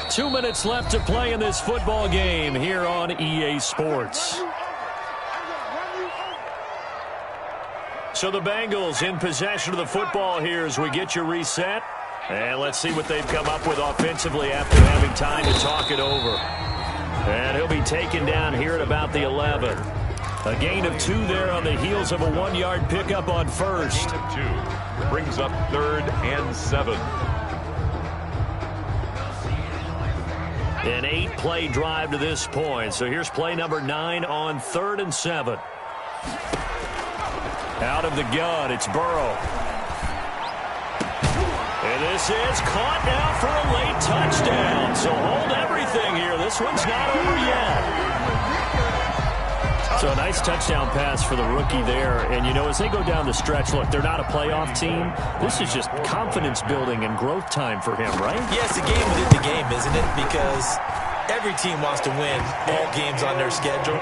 2 minutes left to play in this football game here on EA Sports. So the Bengals in possession of the football here as we get you reset. And let's see what they've come up with offensively after having time to talk it over. And he'll be taken down here at about the 11. A gain of 2 there on the heels of a 1-yard pickup on first. Gain of 2 brings up 3rd and 7. An 8-play drive to this point. So here's play number 9 on 3rd and 7. Out of the gun, it's Burrow. And this is caught now for a late touchdown. So hold everything here. This one's not over yet. So a nice touchdown pass for the rookie there. And, you know, as they go down the stretch, look, they're not a playoff team. This is just confidence building and growth time for him, right? Yes, a game within the game, isn't it? Because every team wants to win all games on their schedule.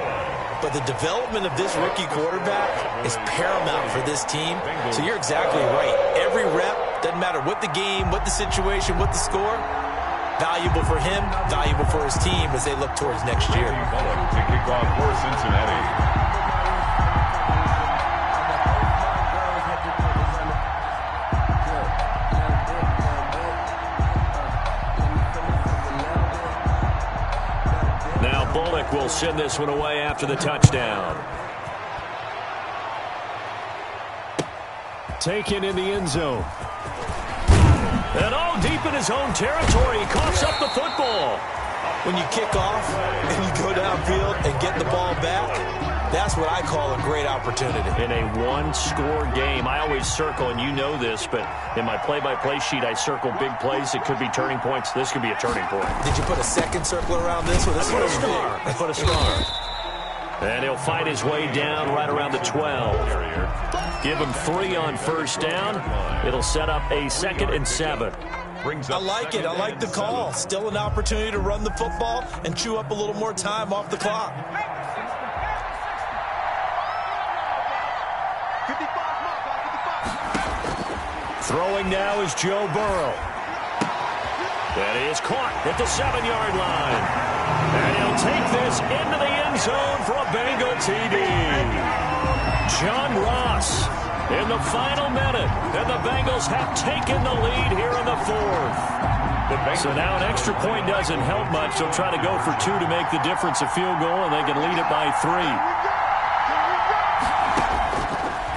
But the development of this rookie quarterback is paramount for this team. So you're exactly right. Every rep, doesn't matter what the game, what the situation, what the score, valuable for him, valuable for his team as they look towards next year. To kick off for Cincinnati. Will send this one away after the touchdown. Taken in the end zone. And all deep in his own territory, he coughs up the football. When you kick off and you go downfield and get the ball back, that's what I call a great opportunity. In a one-score game, I always circle, and you know this, but in my play-by-play sheet, I circle big plays. It could be turning points. This could be a turning point. Did you put a second circle around this one? I put a star. And he'll fight his way down right around the 12. Give him 3 on first down. It'll set up a 2nd and 7. I like it. I like the call. Still an opportunity to run the football and chew up a little more time off the clock. Throwing now is Joe Burrow. And he is caught at the 7-yard line. And he'll take this into the end zone for a Bengal TD. John Ross in the final minute. And the Bengals have taken the lead here in the fourth. So now an extra point doesn't help much. They'll try to go for 2 to make the difference a field goal, and they can lead it by 3.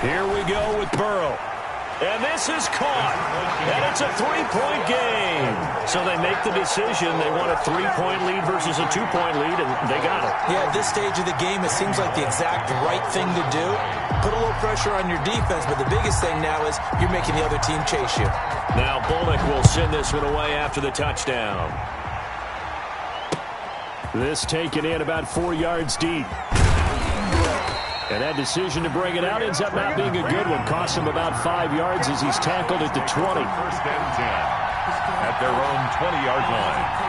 Here we go with Burrow. And this is caught. And it's a 3-point game. So they make the decision. They want a 3-point lead versus a 2-point lead, and they got it. Yeah, at this stage of the game, it seems like the exact right thing to do. Put a little pressure on your defense, but the biggest thing now is you're making the other team chase you. Now Bullock will send this one away after the touchdown. This taken in about 4 yards deep. And that decision to bring it out ends up not being a good one. Costs him about 5 yards as he's tackled at the 20. First and 10 at their own 20-yard line.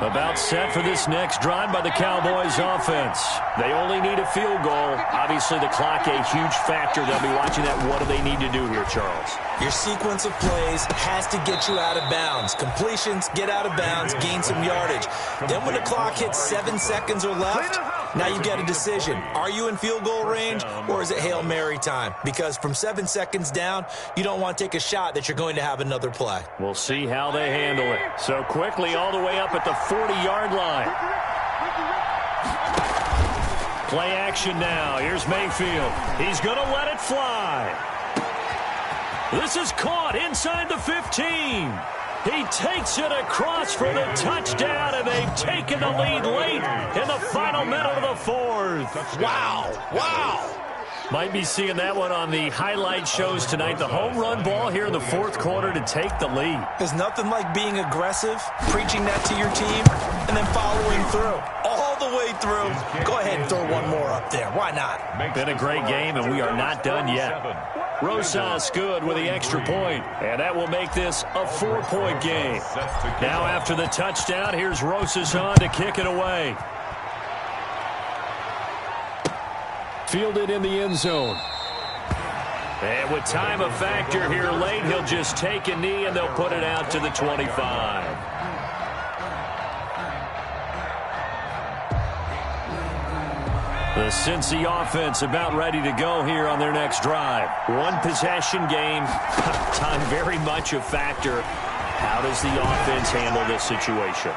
About set for this next drive by the Cowboys offense. They only need a field goal. Obviously, the clock a huge factor. They'll be watching that. What do they need to do here, Charles? Your sequence of plays has to get you out of bounds. Completions, get out of bounds, gain some yardage. Then when the clock hits 7 seconds or left, now you get a decision. Are you in field goal range, or is it Hail Mary time? Because from 7 seconds down, you don't want to take a shot that you're going to have another play. We'll see how they handle it. So quickly all the way up at the 40-yard line. Play action now. Here's Mayfield. He's going to let it fly. This is caught inside the 15. He takes it across for the touchdown, and they've taken the lead late in the final minute of the fourth. Wow. Wow. Might be seeing that one on the highlight shows tonight. The home run ball here in the fourth quarter to take the lead. There's nothing like being aggressive, preaching that to your team, and then following through. All the way through. Go ahead and throw one more up there. Why not? Been a great game, and we are not done yet. Rosas good with the extra point, and that will make this a 4-point game. Now after the touchdown, here's Rosas on to kick it away. Fielded in the end zone. And with time a factor here late, he'll just take a knee, and they'll put it out to the 25. The Cincy offense about ready to go here on their next drive. One possession game. Time very much a factor. How does the offense handle this situation?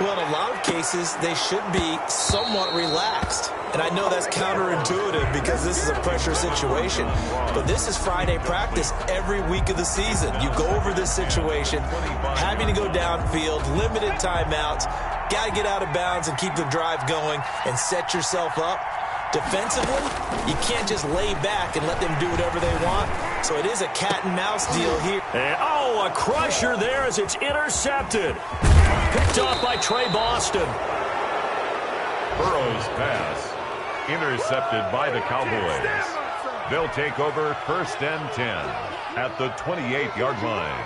Well, in a lot of cases, they should be somewhat relaxed. And I know that's counterintuitive because this is a pressure situation. But this is Friday practice every week of the season. You go over this situation, having to go downfield, limited timeouts, got to get out of bounds and keep the drive going and set yourself up. Defensively, you can't just lay back and let them do whatever they want. So it is a cat-and-mouse deal here. And, a crusher there as it's intercepted. Picked off by Trey Boston. Burrow's pass intercepted by the Cowboys. They'll take over first and 10 at the 28-yard line.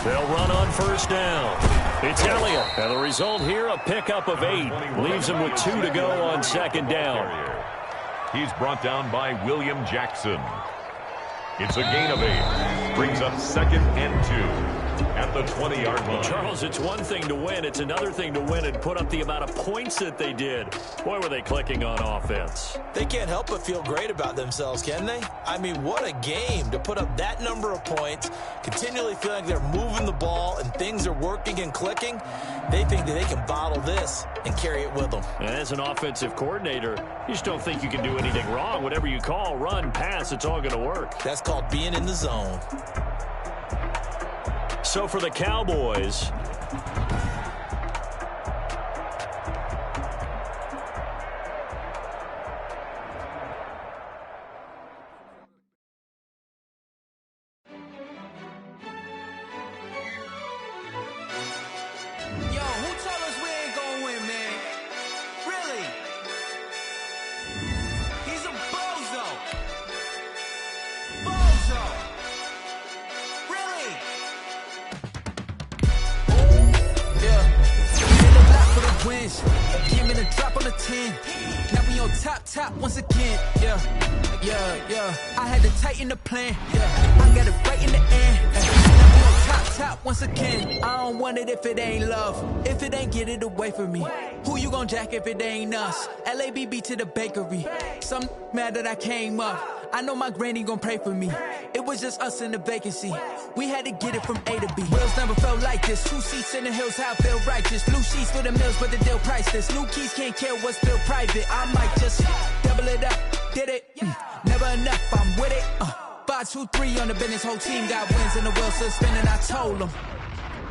They'll run on first down. It's Elliott. And the result here, a pickup of 8. Leaves him with 2 to go on second down. He's brought down by William Jackson. It's a gain of 8. Brings up second and 2 at the 20-yard line. Charles, it's one thing to win. It's another thing to win and put up the amount of points that they did. Boy, were they clicking on offense. They can't help but feel great about themselves, can they? I mean, what a game to put up that number of points, continually feeling like they're moving the ball and things are working and clicking. They think that they can bottle this and carry it with them. And as an offensive coordinator, you just don't think you can do anything wrong. Whatever you call, run, pass, it's all going to work. That's called being in the zone. So for the Cowboys, wins. Came in a drop on the 10. Now we on top once again. Yeah. I had to tighten the plan. Yeah. I got it right in the end. Now we on top once again. I don't want it if it ain't love. If it ain't, get it away from me. Who you gon' jack if it ain't us? LABB to the bakery. Some mad that I came up. I know my granny gon' pray for me. It was just us in the vacancy. We had to get it from A to B. Wheels never felt like this. 2 seats in the hills, how I feel righteous. Blue sheets for the mills, but the deal priceless. New keys can't care what's still private. I might just double it up. Did it? Never enough, I'm with it. 5, 2, 3 on the business. Whole team got wins and the wheels still spinning. I told them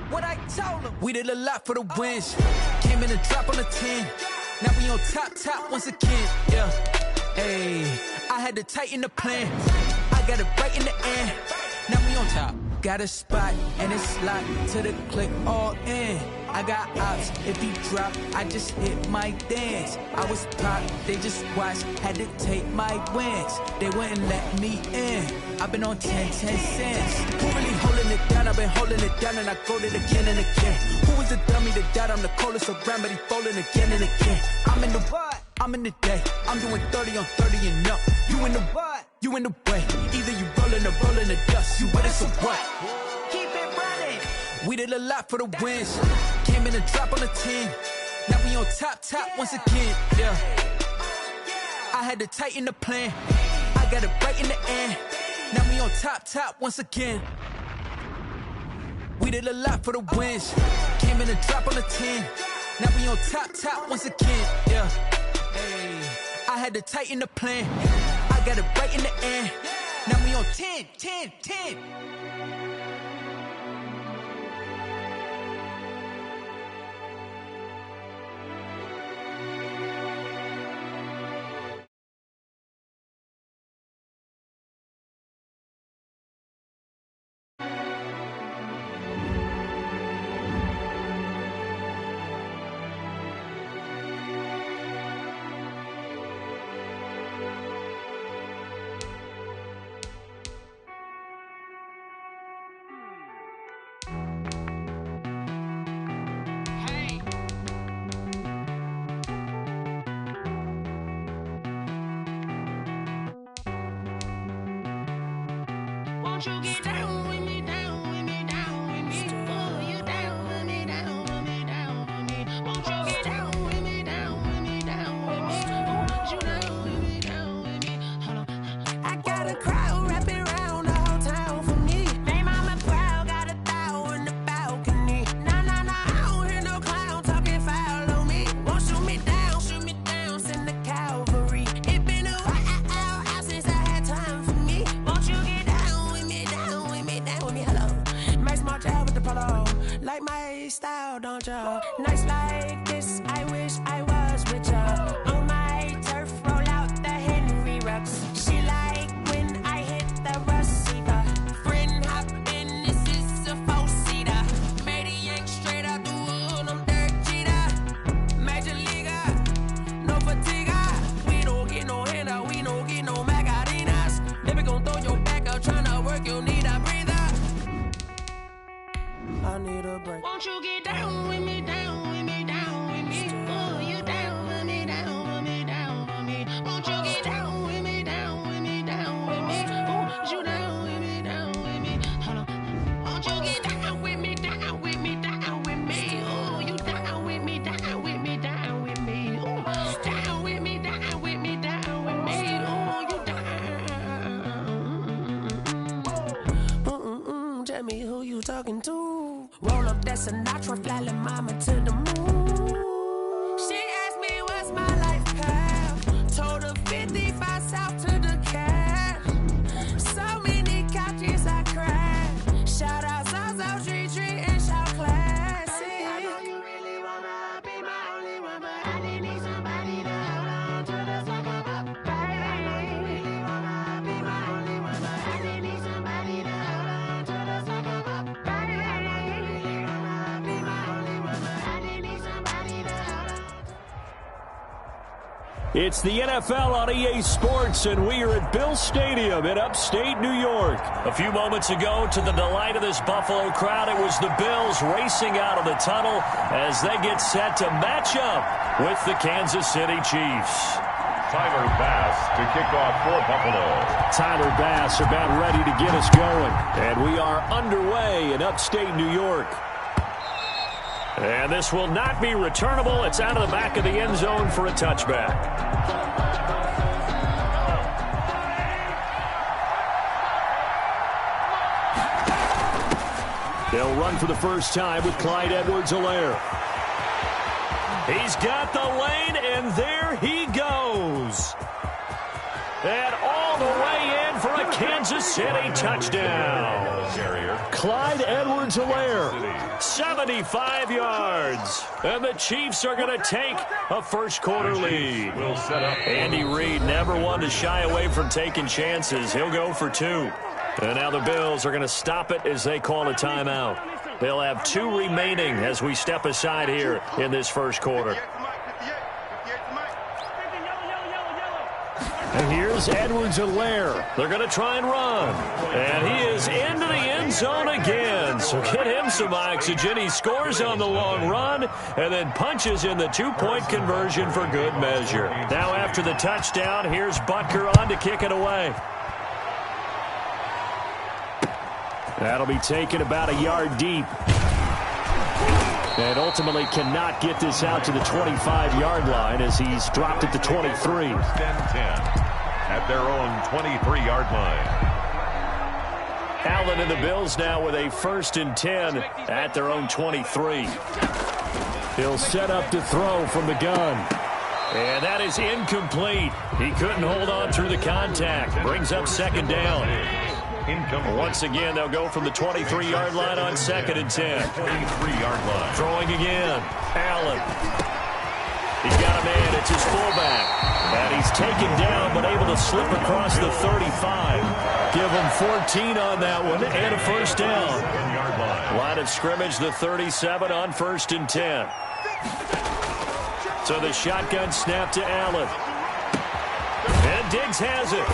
what I told them. We did a lot for the wins. Came in a drop on the 10. Now we on top once again. Yeah. Hey, I had to tighten the plan. I got it right in the end. Now we on top. Got a spot and it's locked to the click all in. I got ops, if he drop, I just hit my dance. I was pop, they just watched, had to take my wins. They wouldn't let me in. I've been on 10 cents. Who really holding it down? I've been holding it down and I go it again and again. Who was the dummy that died? I'm the coldest around, but he falling again and again. I'm in the what? I'm in the day. I'm doing 30 on 30 and up. You in the what? You in the way. Either you rolling or rolling the dust. You with us or what? Keep it running. We did a lot for the wins. Came in a drop on the 10. Now we on top once again. Yeah. I had to tighten the plan. I got it right in the end. Now we on top once again. We did a lot for the wins. Came in a drop on the 10. Now we on top once again. Yeah. Hey, I had to tighten the plan. I got it right in the end. Now we on 10. Won't you get down with me, down with me, down with me? Oh, you down with me, down with me, down with me. Won't you get down with me, down with me, down with me? Oh, you down with me, down with me? Hold on. I got a crowd wrapping around the whole town for me. They mama proud, got a thou in the balcony. Nah, I don't hear no clown talking foul on me. Won't shoot me down, send the cavalry. It been a while since I had time for me. Won't you get down with me, down with me, down with me? Hello. Max March out with the polo. Like my style, don't y'all? Nights like this, I wish I was with y'all. On my turf, roll out the Henry Rux. She like when I hit the receiver. Friend hop in, this is a 4-seater. Made a yank straight out the wood, I'm dirt cheater. Major leaguer, no fatigue. We don't get no handout, we don't get no Macarinas. Never gon' throw your back out, tryna work, you need a breather. I need a break. Won't you get down with me, down with me, down with me? Oh, you down with me, down with me, down with me? Won't you get down with me, down with me, down with me? Oh, you down with me, down with me? Hold on. Won't you get down with me, down with me, down with me? Oh, you down with me, down with me, down with me? Oh, down with me, down with me, down with me? Oh, you down. Tell me who you talking to. Roll up that Sinatra, fly la mama to the moon. She asked me what's my life path. Told her 55 south to the cab. So many couches I cried. Shout out South Street and shout classic. I know you really wanna be my only one, but I didn't need somebody to hold on to the second up. I know you really wanna be my only one, but I didn't need somebody to hold on to the second up. I know you really wanna be my only one, but I didn't need somebody to It's the NFL on EA Sports, and we are at Bill Stadium in upstate New York. A few moments ago, to the delight of this Buffalo crowd, it was the Bills racing out of the tunnel as they get set to match up with the Kansas City Chiefs. Tyler Bass to kick off for Buffalo. Tyler Bass about ready to get us going, and we are underway in upstate New York. And this will not be returnable. It's out of the back of the end zone for a touchback. They'll run for the first time with Clyde Edwards-Helaire. He's got the lane, and there he goes. And all the way in for a Kansas City touchdown. Clyde Edwards-Helaire, 75 yards. And the Chiefs are going to take a first-quarter lead. Andy Reid never one to shy away from taking chances. He'll go for two. And now the Bills are going to stop it as they call a timeout. They'll have 2 remaining as we step aside here in this first quarter. And here's Edwards-Helaire. They're going to try and run. And he is into the end zone again. So get him some oxygen. He scores on the long run and then punches in the 2-point conversion for good measure. Now after the touchdown, here's Butker on to kick it away. That'll be taken about a yard deep. And ultimately cannot get this out to the 25-yard line as he's dropped at the 23. 10-10 at their own 23-yard line. Allen and the Bills now with a 1st and 10 at their own 23. He'll set up to throw from the gun. And that is incomplete. He couldn't hold on through the contact. Brings up 2nd down. Once again, they'll go from the 23-yard line on 2nd and 10. 23-yard line. Throwing again. Allen. He's got a man. It's his fullback. And he's taken down but able to slip across the 35. Give him 14 on that one and a first down. Line of scrimmage, the 37 on 1st and 10. So the shotgun snap to Allen. And Diggs has it.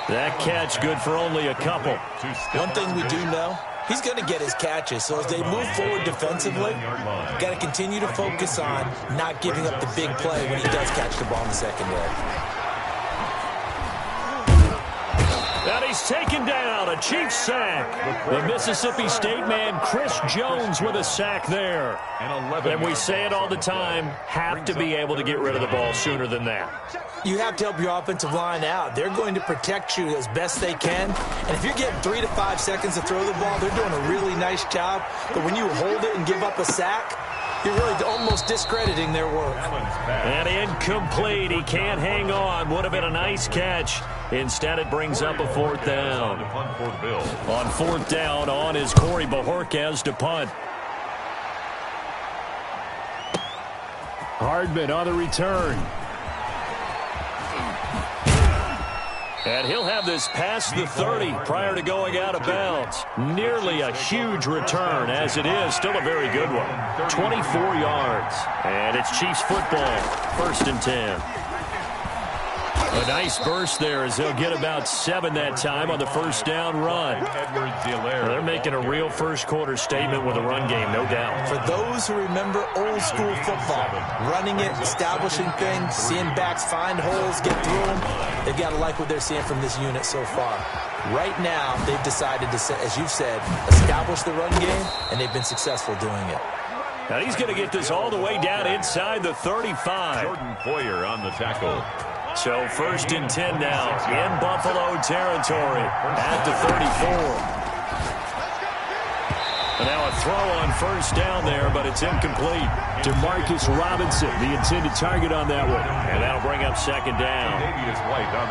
That catch good for only a couple. One thing we do know, he's going to get his catches. So as they move forward defensively, got to continue to focus on not giving up the big play when he does catch the ball in the secondary. And he's taken down, a Chiefs sack. The Mississippi State man, Chris Jones, with a sack there. And we say it all the time, have to be able to get rid of the ball sooner than that. You have to help your offensive line out. They're going to protect you as best they can. And if you're getting 3 to 5 seconds to throw the ball, they're doing a really nice job. But when you hold it and give up a sack, you're really almost discrediting their work. And incomplete. He can't hang on. Would have been a nice catch. Instead, it brings up a 4th down. On 4th down, on is Corey Bojorquez to punt. Hardman on the return. And he'll have this past the 30 prior to going out of bounds. Nearly a huge return, as it is. Still a very good one. 24 yards. And it's Chiefs football. 1st and 10. A nice burst there as they'll get about 7 that time on the 1st down run. They're making a real first-quarter statement with a run game, no doubt. For those who remember old-school football, running it, establishing things, seeing backs find holes, get through them, they've got to like what they're seeing from this unit so far. Right now, they've decided to, as you've said, establish the run game, and they've been successful doing it. Now he's going to get this all the way down inside the 35. Jordan Poyer on the tackle. So 1st and 10 now in Buffalo territory at the 34. And now a throw on 1st down there, but it's incomplete. DeMarcus Robinson, the intended target on that one. And that'll bring up 2nd down.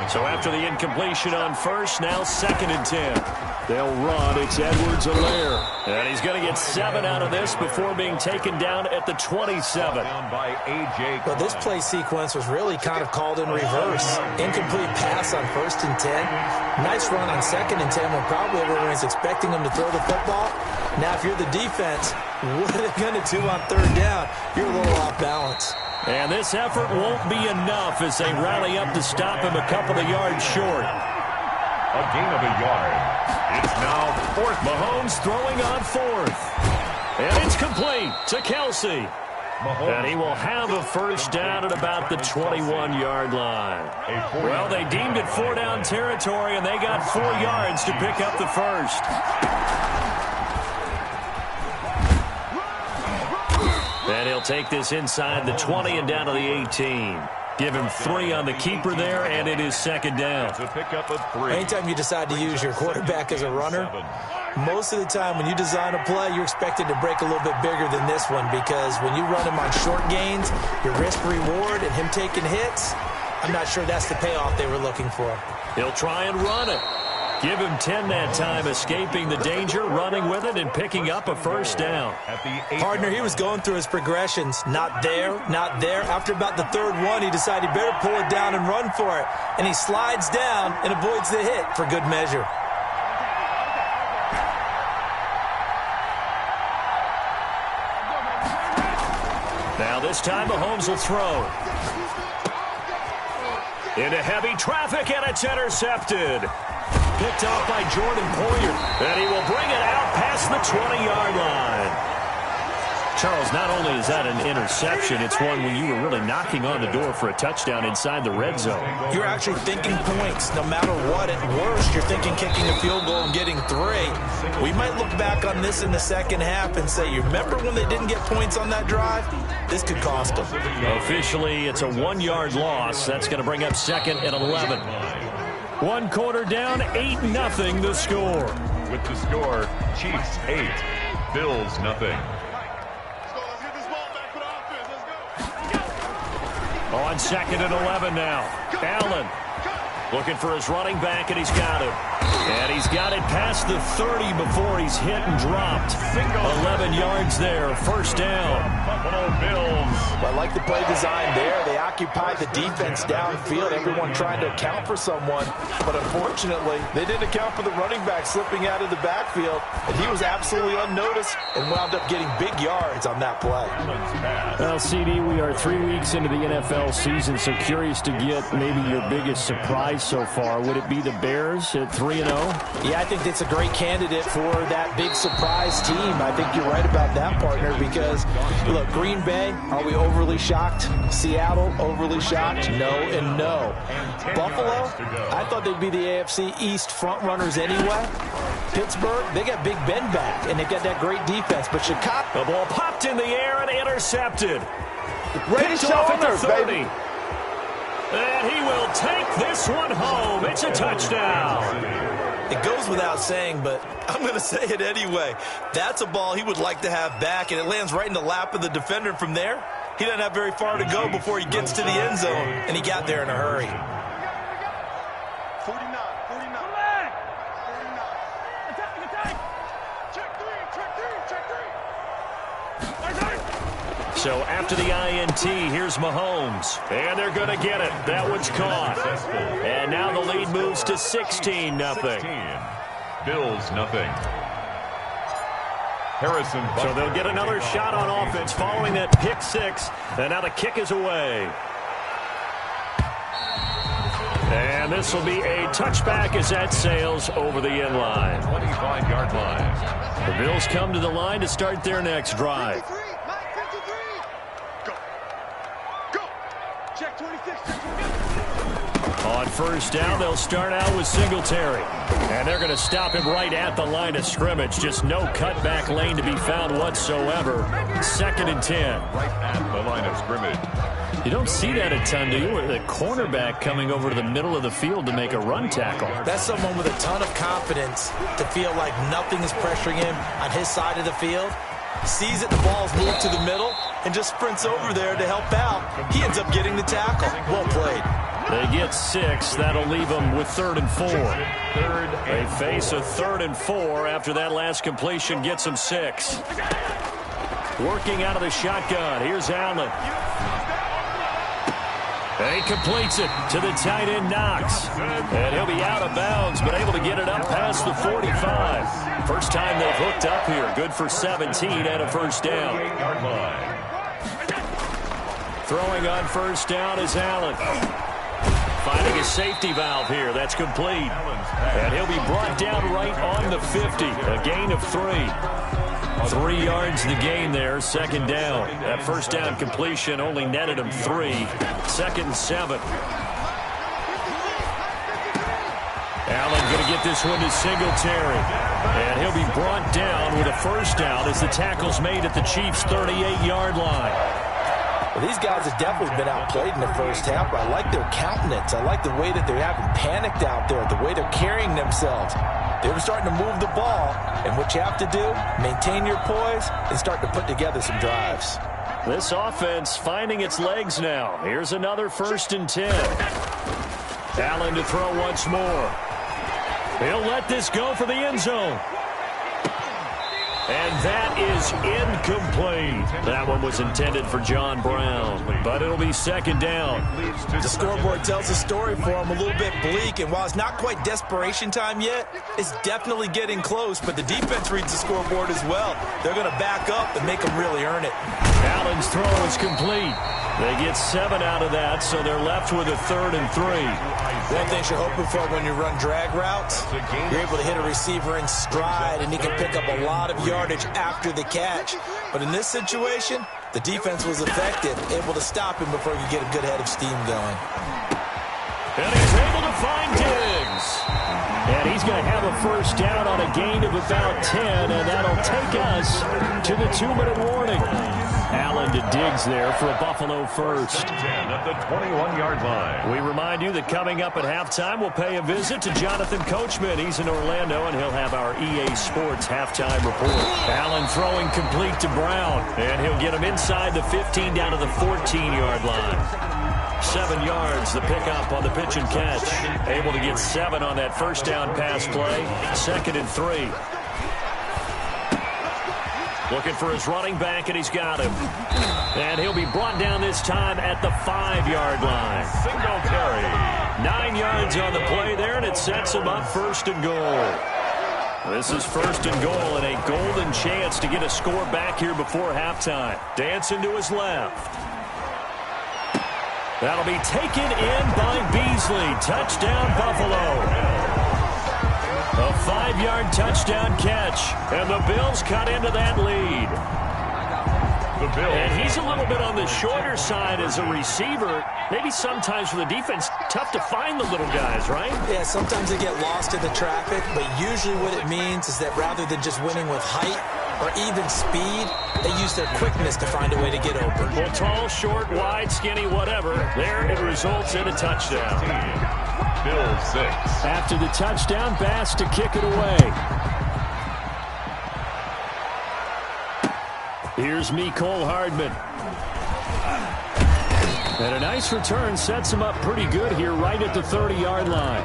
So after the incompletion on 1st, now 2nd and 10. They'll run. It's Edwards-Helaire. And he's going to get 7 out of this before being taken down at the 27. Well, this play sequence was really kind of called in reverse. Incomplete pass on 1st and 10. Nice run on 2nd and 10 when probably everyone's expecting him to throw the football. Now, if you're the defense, what are they going to do on 3rd down? You're a little off balance. And this effort won't be enough as they rally up to stop him a couple of yards short. A gain of a yard. It's now 4th. Mahomes throwing on 4th. And it's complete to Kelsey. Mahomes. And he will have a first down at about the 21-yard line. Well, they deemed it 4 down territory, and they got 4 yards to pick up the first. And he'll take this inside the 20 and down to the 18. Give him 3 on the keeper there, and it is 2nd down. It's a pickup of 3. Anytime you decide to use your quarterback as a runner, most of the time when you design a play, you're expected to break a little bit bigger than this one, because when you run him on short gains, your risk-reward and him taking hits, I'm not sure that's the payoff they were looking for. He'll try and run it. Give him 10 that time, escaping the danger, running with it, and picking up a first down. Partner, he was going through his progressions. Not there, not there. After about the 3rd one, he decided he better pull it down and run for it. And he slides down and avoids the hit for good measure. Now this time Mahomes will throw. Into heavy traffic, and it's intercepted. Picked off by Jordan Poyer. And he will bring it out past the 20-yard line. Charles, not only is that an interception, it's one when you were really knocking on the door for a touchdown inside the red zone. You're actually thinking points. No matter what, at worst, you're thinking kicking a field goal and getting 3. We might look back on this in the second half and say, you remember when they didn't get points on that drive? This could cost them. Officially, it's a 1-yard loss. That's going to bring up 2nd and 11. 1 quarter down, 8-0 the score. With the score, Chiefs 8, Bills 0. On 2nd and 11 now. Allen looking for his running back, and he's got it. And he's got it past the 30 before he's hit and dropped. 11 yards there, first down. Buffalo Bills. I like the play design there. They occupied the defense downfield, everyone trying to account for someone. But unfortunately, they didn't account for the running back slipping out of the backfield. And he was absolutely unnoticed and wound up getting big yards on that play. Well, CD, we are 3 weeks into the NFL season, so curious to get maybe your biggest surprise so far. Would it be the Bears at 3-0? Yeah, I think that's a great candidate for that big surprise team. I think you're right about that, partner, because, look, Green Bay, are we overly shocked? Seattle, overly shocked? No and no. Buffalo, I thought they'd be the AFC East front runners anyway. Pittsburgh, they got Big Ben back, and they got that great defense. But Chicago... The ball popped in the air and intercepted. Ready to Off at the 30. baby. And he will take this one home. It's a touchdown. It goes without saying, but I'm going to say it anyway. That's a ball he would like to have back, and it lands right in the lap of the defender. From there, he doesn't have very far to go before he gets to the end zone, and he got there in a hurry. 49. Check three. So after the INT, here's Mahomes. And they're going to get it. That one's caught. And now the lead moves to 16-0. Bills 0. Harrison. So they'll get another shot on offense following that pick 6. And now the kick is away. And this will be a touchback as that sails over the end line. 25-yard line. The Bills come to the line to start their next drive. 53. Go. Check 26. On first down, they'll start out with Singletary. And they're going to stop him right at the line of scrimmage. Just no cutback lane to be found whatsoever. 2nd and 10. Right at the line of scrimmage. You don't see that a ton, do you? The cornerback coming over to the middle of the field to make a run tackle. That's someone with a ton of confidence to feel like nothing is pressuring him on his side of the field. Sees that the ball's moved to the middle and just sprints over there to help out. He ends up getting the tackle. Well played. They get 6. That'll leave them with 3rd and 4. They face a 3rd and 4 after that last completion gets them 6. Working out of the shotgun. Here's Allen. And he completes it to the tight end, Knox. And he'll be out of bounds, but able to get it up past the 45. First time they've hooked up here. Good for 17 and a first down. Throwing on first down is Allen. Finding a safety valve here. That's complete. And he'll be brought down right on the 50. A gain of 3. 3 yards the gain there, second down. That first down completion only netted him 3. 2nd and 7. Allen going to get this one to Singletary. And he'll be brought down with a first down as the tackle's made at the Chiefs' 38-yard line. Well, these guys have definitely been outplayed in the first half, but I like their countenance. I like the way that they haven't panicked out there, the way they're carrying themselves. They're starting to move the ball, and what you have to do, maintain your poise and start to put together some drives. This offense finding its legs now. Here's another 1st and 10. Allen to throw once more. He'll let this go for the end zone. And that is incomplete. That one was intended for John Brown, but it'll be 2nd down. The scoreboard tells a story for him, a little bit bleak, and while it's not quite desperation time yet, it's definitely getting close, but the defense reads the scoreboard as well. They're going to back up and make them really earn it. Allen's throw is complete. They get 7 out of that, so they're left with a 3rd and 3. One thing you're hoping for when you run drag routes, you're able to hit a receiver in stride, and he can pick up a lot of yardage after the catch. But in this situation, the defense was effective, able to stop him before he could get a good head of steam going. And he's able to find Diggs. And he's going to have a first down on a gain of about 10, and that'll take us to the 2-minute warning. Allen to Diggs there for a Buffalo first. 10 at the 21-yard line. We remind you that coming up at halftime, we'll pay a visit to Jonathan Coachman. He's in Orlando, and he'll have our EA Sports halftime report. Allen throwing complete to Brown, and he'll get him inside the 15 down to the 14-yard line. 7 yards, the pickup on the pitch and catch. Able to get 7 on that first down pass play. 2nd and 3. Looking for his running back, and he's got him. And he'll be brought down this time at the 5-yard line. Singletary. 9 yards on the play there, and it sets him up 1st and goal. This is 1st and goal, and a golden chance to get a score back here before halftime. Dancing to his left. That'll be taken in by Beasley. Touchdown, Buffalo. A 5-yard touchdown catch, and the Bills cut into that lead. And he's a little bit on the shorter side as a receiver. Maybe sometimes for the defense, tough to find the little guys, right? Yeah, sometimes they get lost in the traffic, but usually what it means is that rather than just winning with height or even speed, they use their quickness to find a way to get open. Well, tall, short, wide, skinny, whatever, there it results in a touchdown. Bill 6. After the touchdown, Bass to kick it away. Here's Mecole Hardman. And a nice return sets him up pretty good here right at the 30-yard line.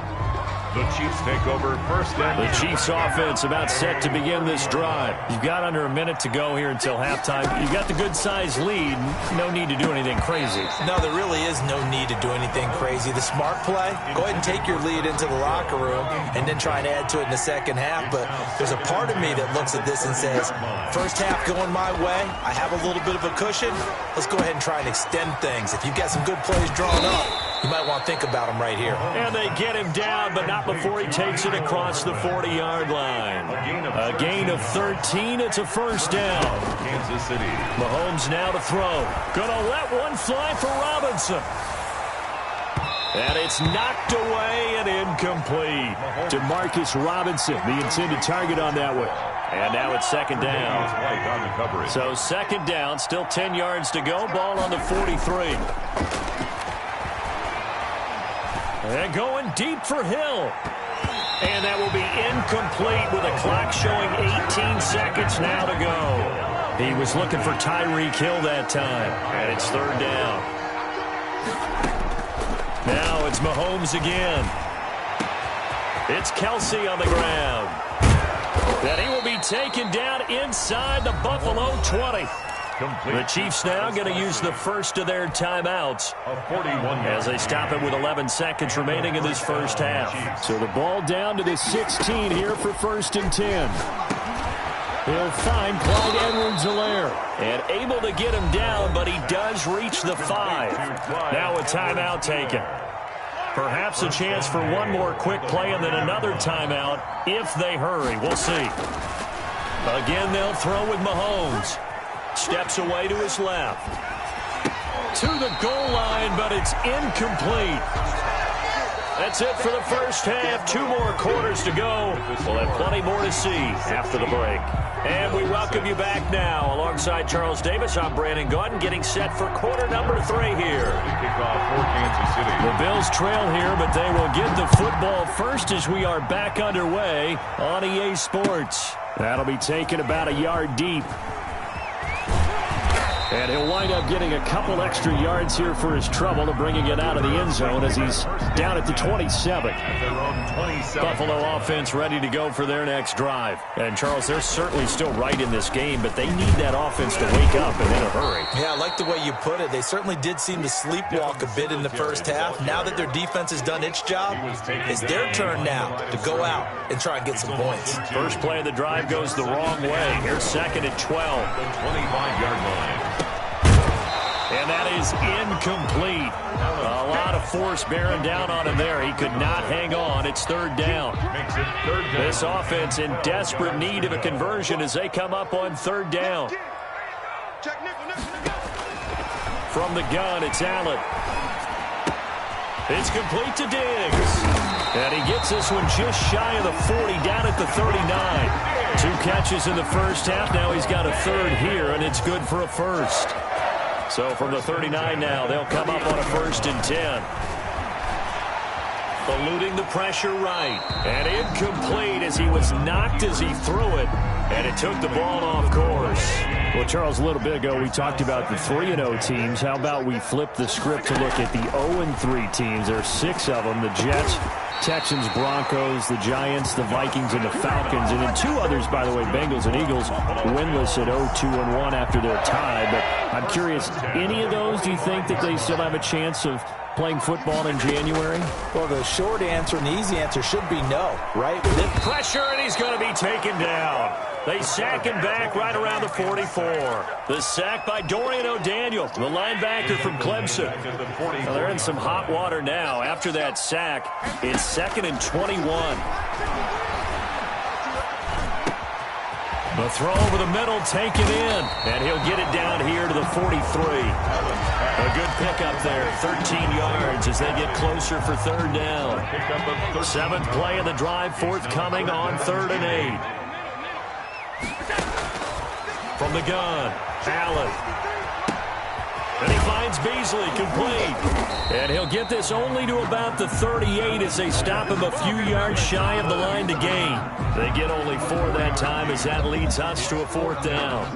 The Chiefs take over 1st and The Chiefs offense about set to begin this drive. You've got under a minute to go here until halftime. You've got the good-sized lead. No need to do anything crazy. No, there really is no need to do anything crazy. The smart play, go ahead and take your lead into the locker room and then try and add to it in the second half. But there's a part of me that looks at this and says, first half going my way, I have a little bit of a cushion. Let's go ahead and try and extend things. If you've got some good plays drawn up, you might want to think about them right here. And they get him down, but not before he takes it across the 40-yard line. A gain of 13. It's a first down. Kansas City. Mahomes now to throw. Gonna let one fly for Robinson. And it's knocked away and incomplete to Marcus Robinson, the intended target on that one. And now it's 2nd down. So 2nd down, still 10 yards to go. Ball on the 43. And going deep for Hill. And that will be incomplete with a clock showing 18 seconds now to go. He was looking for Tyreek Hill that time. And it's 3rd down. Now it's Mahomes again. It's Kelsey on the ground. And he will be taken down inside the Buffalo 20. The Chiefs now going to use the first of their timeouts as they stop it with 11 seconds remaining in this first half. So the ball down to the 16 here for 1st and 10. He'll find Clyde Edwards-Helaire. And able to get him down, but he does reach the 5. Now a timeout taken. Perhaps a chance for one more quick play and then another timeout if they hurry. We'll see. Again, they'll throw with Mahomes. Steps away to his left. To the goal line, but it's incomplete. That's it for the first half. 2 more quarters to go. We'll have plenty more to see after the break. And we welcome you back now. Alongside Charles Davis, I'm Brandon Gaudin, getting set for quarter number 3 here. Kickoff for Kansas City. The Bills trail here, but they will get the football first as we are back underway on EA Sports. That'll be taken about a yard deep. And he'll wind up getting a couple extra yards here for his trouble to bringing it out of the end zone as he's down at the 27. Buffalo offense ready to go for their next drive. And, Charles, they're certainly still right in this game, but they need that offense to wake up and in a hurry. Yeah, I like the way you put it. They certainly did seem to sleepwalk a bit in the first half. Now that their defense has done its job, it's their turn now to go out and try and get some points. First play of the drive goes the wrong way. Here's 2nd and 12. The 25-yard line. And that is incomplete. A lot of force bearing down on him there. He could not hang on. It's 3rd down. This offense in desperate need of a conversion as they come up on 3rd down. From the gun, it's Allen. It's complete to Diggs. And he gets this one just shy of the 40, down at the 39. 2 catches in the first half. Now he's got a 3rd here, and it's good for a first. So from the 39 now, they'll come up on a 1st and 10. Eluding the pressure right. And incomplete as he was knocked as he threw it. And it took the ball off course. Well, Charles, a little bit ago we talked about the 3-0 teams. How about we flip the script to look at the 0-3 teams? There are 6 of them. The Jets, Texans, Broncos, the Giants, the Vikings, and the Falcons. And then 2 others, by the way, Bengals and Eagles, winless at 0-2-1 after their tie. But I'm curious, any of those, do you think that they still have a chance of playing football in January? Well, the short answer and the easy answer should be no, right? Pressure, and he's going to be taken down. They sack him back right around the 44. The sack by Dorian O'Daniel, the linebacker from Clemson. Well, they're in some hot water now. After that sack, it's 2nd and 21. The throw over the middle, taken in, and he'll get it down here to the 43. A good pickup there, 13 yards as they get closer for 3rd down. 7th play of the drive, forthcoming on 3rd and 8. From the gun, Allen. And he finds Beasley, complete. And he'll get this only to about the 38 as they stop him a few yards shy of the line to gain. They get only 4 that time as that leads us to a 4th down.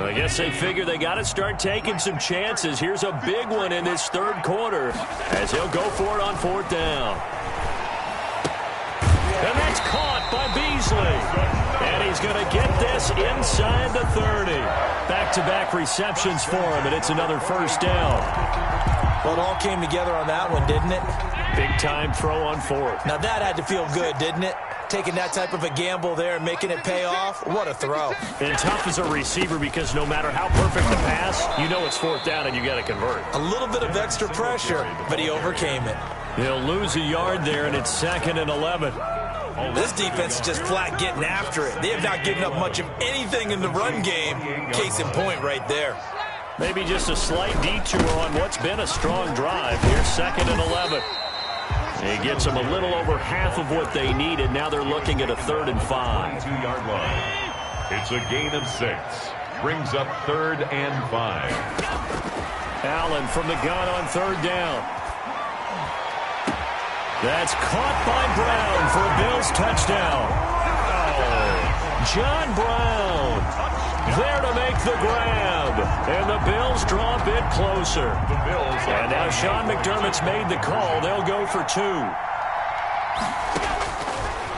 I guess they figure they got to start taking some chances. Here's a big one in this 3rd quarter as he'll go for it on 4th down. And that's caught by Beasley. And he's going to get this inside the 30. Back-to-back receptions for him, and it's another 1st down. Well, it all came together on that one, didn't it? Big-time throw on 4th. Now that had to feel good, didn't it? Taking that type of a gamble there and making it pay off. What a throw. And tough as a receiver because no matter how perfect the pass, you know it's 4th down and you got to convert. A little bit of extra pressure, but he overcame it. He'll lose a yard there, and it's 2nd and 11. This defense is just flat getting after it. They have not given up much of anything in the run game. Case in point right there. Maybe just a slight detour on what's been a strong drive. Here's 2nd and 11. He gets them a little over half of what they needed. Now they're looking at a 3rd and 5. 2-yard line. It's a gain of 6. Brings up 3rd and 5. Allen from the gun on 3rd down. That's caught by Brown for a Bills touchdown. Oh, John Brown there to make the grab. And the Bills draw a bit closer. And now Sean McDermott's made the call. They'll go for 2.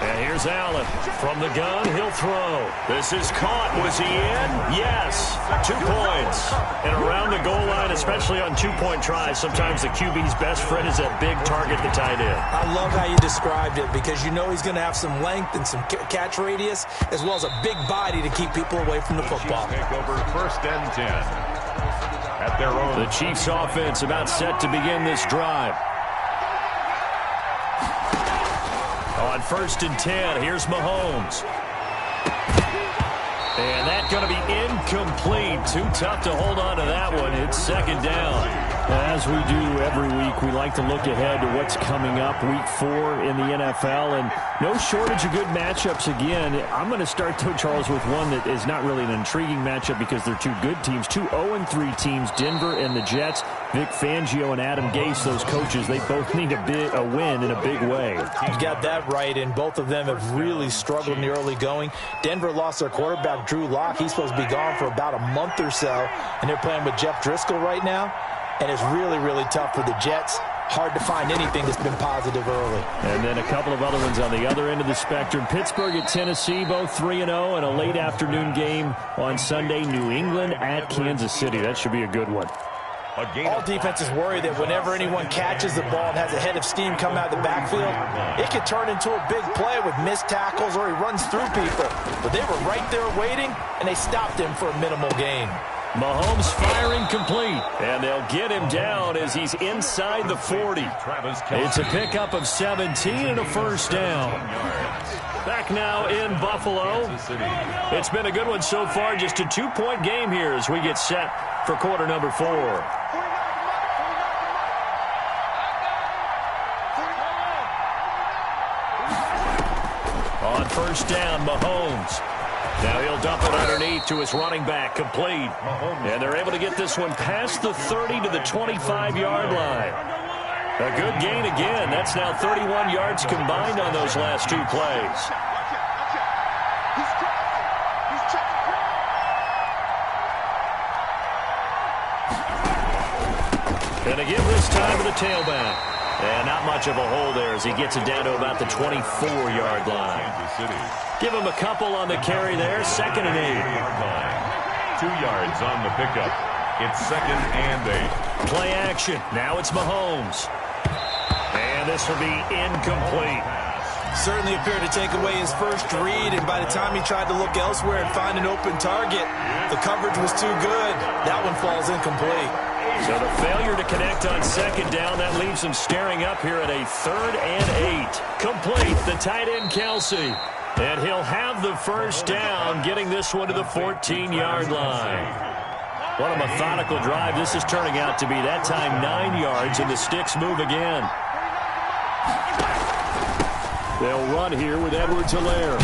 And here's Allen. From the gun, he'll throw. This is caught. Was he in? Yes. 2 points. And around the goal line, especially on two-point tries, sometimes the QB's best friend is that big target, the tight end. I love how you described it because you know he's going to have some length and some catch radius as well as a big body to keep people away from the football. Take over 1st and 10 at their own. The Chiefs offense about set to begin this drive. On 1st and 10, here's Mahomes. And that's going to be incomplete. Too tough to hold on to that one. It's 2nd down. As we do every week, we like to look ahead to what's coming up week 4 in the NFL, and no shortage of good matchups again. I'm going to start, though, Charles, with one that is not really an intriguing matchup because they're two good teams, 2 0-3 teams, Denver and the Jets. Vic Fangio and Adam Gase, those coaches, they both need a win in a big way. You got that right, and both of them have really struggled in the early going. Denver lost their quarterback, Drew Lock. He's supposed to be gone for about a month or so, and they're playing with Jeff Driscoll right now. And it's really, really tough for the Jets. Hard to find anything that's been positive early. And then a couple of other ones on the other end of the spectrum. Pittsburgh at Tennessee, both 3-0, and a late afternoon game on Sunday. New England at Kansas City. That should be a good one. All defenses worry that whenever anyone catches the ball and has a head of steam come out of the backfield, it could turn into a big play with missed tackles or he runs through people. But they were right there waiting, and they stopped him for a minimal gain. Mahomes firing complete, and they'll get him down as he's inside the 40. It's a pickup of 17 and a 1st down. Back now in Buffalo. It's been a good one so far, just a 2-point game here as we get set for quarter number 4. On 1st down, Mahomes. Now he'll dump it underneath to his running back, complete. And they're able to get this one past the 30 to the 25-yard line. A good gain again. That's now 31 yards combined on those last 2 plays. And again this time to the tailback. And not much of a hole there as he gets it down to about the 24-yard line. Give him a couple on the carry there. 2nd and 8. 2 yards on the pickup. It's 2nd and 8. Play action. Now it's Mahomes. And this will be incomplete. Certainly appeared to take away his first read, and by the time he tried to look elsewhere and find an open target, the coverage was too good. That one falls incomplete. So the failure to connect on 2nd down, that leaves him staring up here at a 3rd and 8. Complete, the tight end Kelsey. And he'll have the 1st down, getting this one to the 14-yard line. What a methodical drive this is turning out to be. That time 9 yards, and the sticks move again. They'll run here with Edwards-Helaire.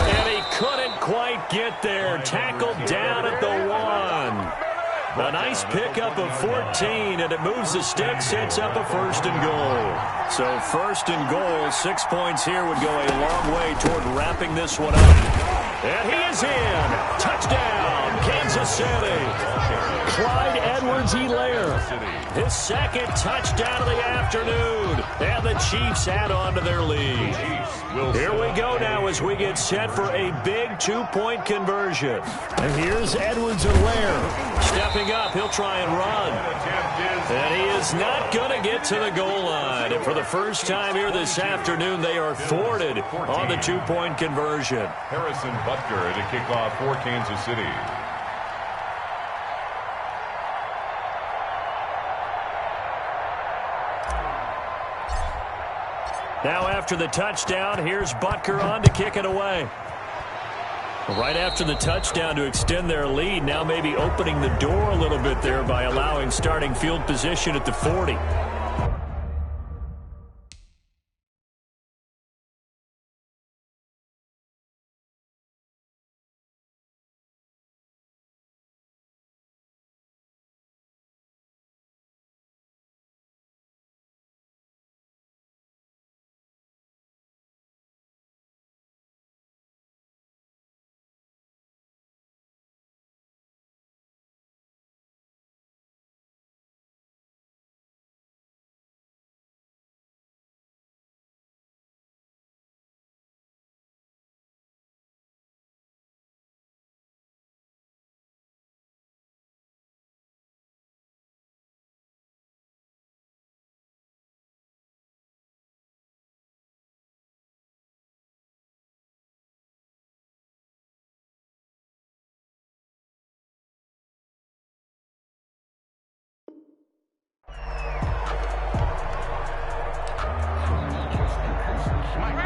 And he couldn't quite get there. Tackled down at the 1. A nice pickup of 14, and it moves the sticks, sets up a 1st and goal. So 1st and goal, 6 points here would go a long way toward wrapping this one up. And he is in. Touchdown, Kansas City. Clyde Edwards-Helaire, his 2nd touchdown of the afternoon. And the Chiefs add on to their lead. Here we go now as we get set for a big 2-point conversion. And here's Edwards-Helaire. Stepping up, he'll try and run. And he is not going to get to the goal line. And for the first time here this afternoon, they are thwarted on the 2-point conversion. Harrison Butker to kick off for Kansas City. Now after the touchdown, here's Butker on to kick it away. Right after the touchdown to extend their lead, now maybe opening the door a little bit there by allowing starting field position at the 40.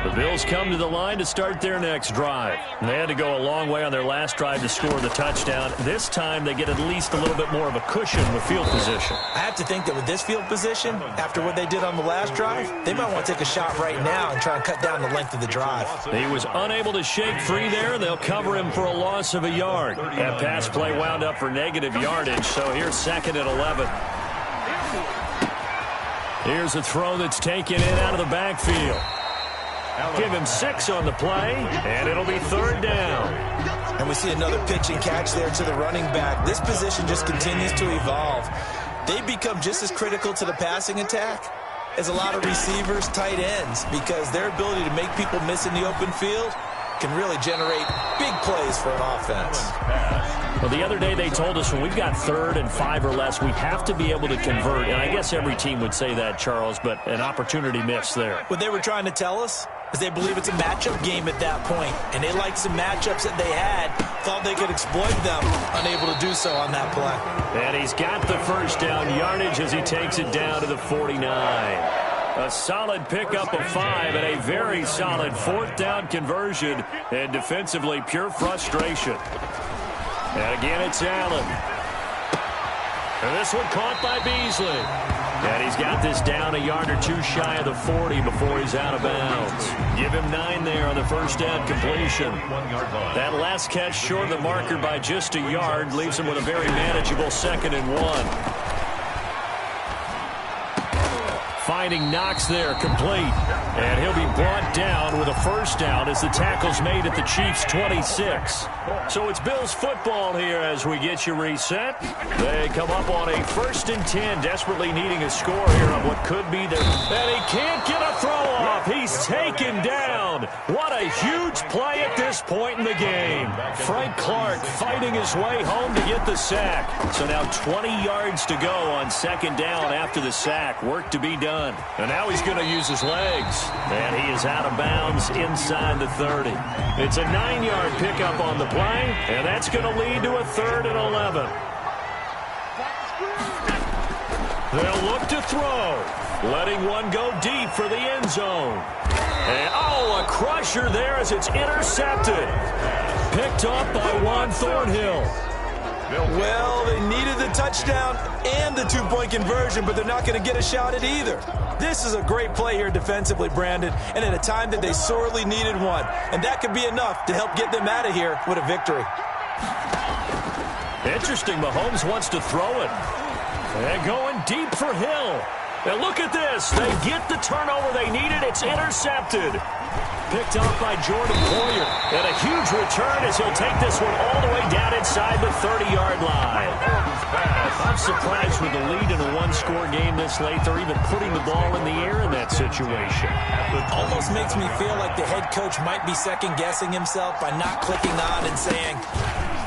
The Bills come to the line to start their next drive. They had to go a long way on their last drive to score the touchdown. This time they get at least a little bit more of a cushion with field position. I have to think that with this field position, after what they did on the last drive, they might want to take a shot right now and try and cut down the length of the drive. He was unable to shake free there. They'll cover him for a loss of a yard. That pass play wound up for negative yardage, so here's 2nd and 11. Here's a throw that's taken in out of the backfield. Give him 6 on the play, and it'll be 3rd down. And we see another pitch and catch there to the running back. This position just continues to evolve. They become just as critical to the passing attack as a lot of receivers, tight ends, because their ability to make people miss in the open field can really generate big plays for an offense. Well, the other day they told us when we've got 3rd and 5 or less, we have to be able to convert. And I guess every team would say that, Charles, but an opportunity missed there. What they were trying to tell us is they believe it's a matchup game at that point, and they liked some matchups that they had, thought they could exploit them, unable to do so on that play. And he's got the 1st down yardage as he takes it down to the 49. A solid pickup of 5 and a very solid 4th down conversion, and defensively pure frustration. And again, it's Allen. And this one caught by Beasley. And he's got this down a yard or 2 shy of the 40 before he's out of bounds. Give him 9 there on the 1st down completion. That last catch short of the marker by just a yard leaves him with a very manageable 2nd and 1. Finding Knox there, complete. And he'll be brought down with a 1st down as the tackle's made at the Chiefs' 26. So it's Bills football here as we get you reset. They come up on a 1st and 10, desperately needing a score here on what could be their... And he can't get a throw off. He's taken down. What a huge play at this point in the game. Frank Clark fighting his way home to get the sack. So now 20 yards to go on 2nd down after the sack. Work to be done. And now he's going to use his legs. And he is out of bounds inside the 30. It's a 9-yard pickup on the play, and that's going to lead to a 3rd and 11. They'll look to throw, letting one go deep for the end zone. And, oh, a crusher there as it's intercepted. Picked up by Juan Thornhill. Well, they needed the touchdown and the 2-point conversion, but they're not going to get a shot at either. This is a great play here defensively, Brandon, and at a time that they sorely needed one. And that could be enough to help get them out of here with a victory. Interesting, Mahomes wants to throw it. And going deep for Hill. And look at this. They get the turnover they needed. It's intercepted. Picked up by Jordan Poyer. And a huge return as he'll take this one all the way down inside the 30-yard line. I'm surprised with the lead in a 1-score game this late. They're even putting the ball in the air in that situation. It almost makes me feel like the head coach might be second-guessing himself by not clicking on and saying,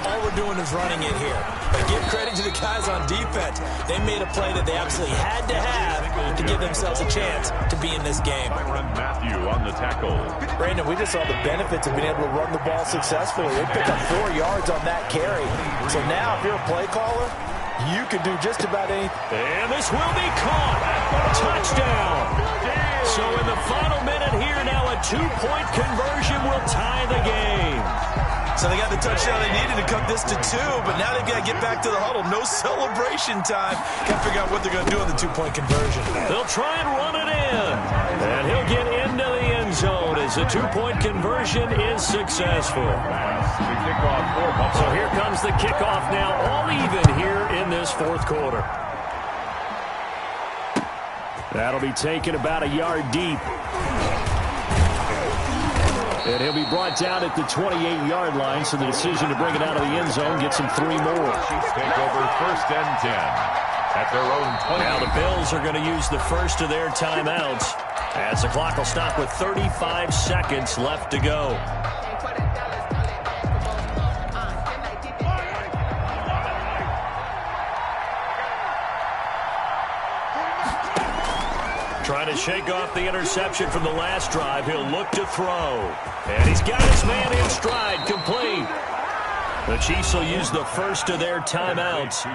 all we're doing is running it here. But give credit to the guys on defense. They made a play that they absolutely had to have to give themselves a chance to be in this game. Matthew on the tackle. Brandon, we just saw the benefits of being able to run the ball successfully. They picked up 4 yards on that carry. So now if you're a play caller, you can do just about anything. And this will be caught. Touchdown. So in the final minute here now, a 2-point conversion will tie the game. So they got the touchdown they needed to cut this to 2, but now they've got to get back to the huddle. No celebration time. Got to figure out what they're going to do on the 2-point conversion. They'll try and run it in. And he'll get into the end zone as the 2-point conversion is successful. So here comes the kickoff now, all even here in this 4th quarter. That'll be taken about a yard deep. And he'll be brought down at the 28-yard line, so the decision to bring it out of the end zone gets him 3 more. Chiefs take over 1st and 10 at their own 20. Now the Bills are going to use the first of their timeouts as the clock will stop with 35 seconds left to go. Trying to shake off the interception from the last drive. He'll look to throw. And he's got his man in stride, complete. The Chiefs will use the first of their timeouts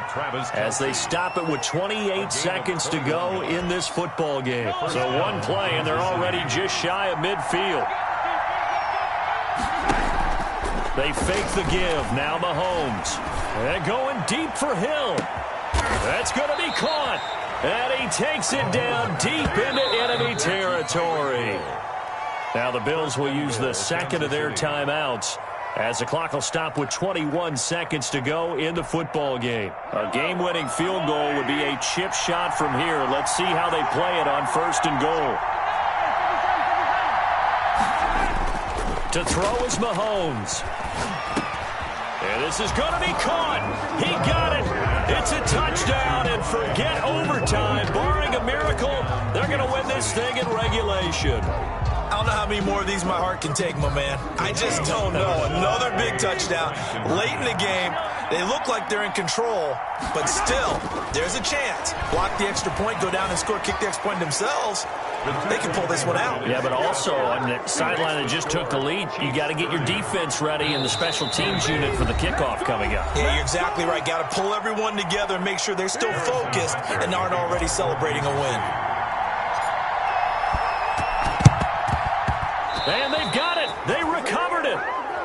as they stop it with 28 seconds to go in this football game. So one play, and they're already just shy of midfield. They fake the give. Now Mahomes. And going deep for Hill. That's going to be caught. And he takes it down deep into enemy territory. Now the Bills will use the second of their timeouts as the clock will stop with 21 seconds to go in the football game. A game-winning field goal would be a chip shot from here. Let's see how they play it on first and goal. To throw is Mahomes. And this is going to be caught. He got it. It's a touchdown, and forget overtime. Barring a miracle, they're going to win this thing in regulation. I don't know how many more of these my heart can take, my man. I just don't know. Another big touchdown late in the game. They look like they're in control, but still, there's a chance. Block the extra point, go down and score, kick the extra point themselves. They can pull this one out. Yeah, but also on the sideline that just took the lead, you got to get your defense ready and the special teams unit for the kickoff coming up. Yeah, you're exactly right. Got to pull everyone together and make sure they're still focused and aren't already celebrating a win. And they've got it. They recovered it.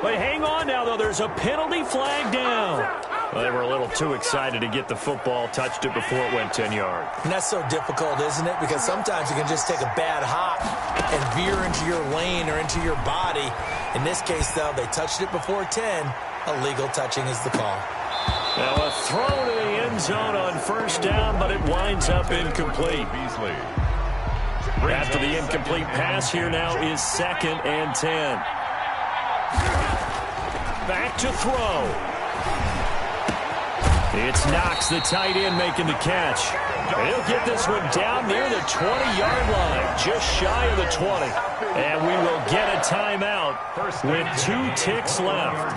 But hang on now, though. There's a penalty flag down. Well, they were a little too excited to get the football, touched it before it went 10 yards. And that's so difficult, isn't it? Because sometimes you can just take a bad hop and veer into your lane or into your body. In this case, though, they touched it before 10. Illegal touching is the call. Now a throw to the end zone on first down, but it winds up incomplete. After the incomplete pass, here now is 2nd and 10. Back to throw. It's Knox, the tight end, making the catch. And he'll get this one down near the 20-yard line, just shy of the 20. And we will get a timeout with 2 ticks left.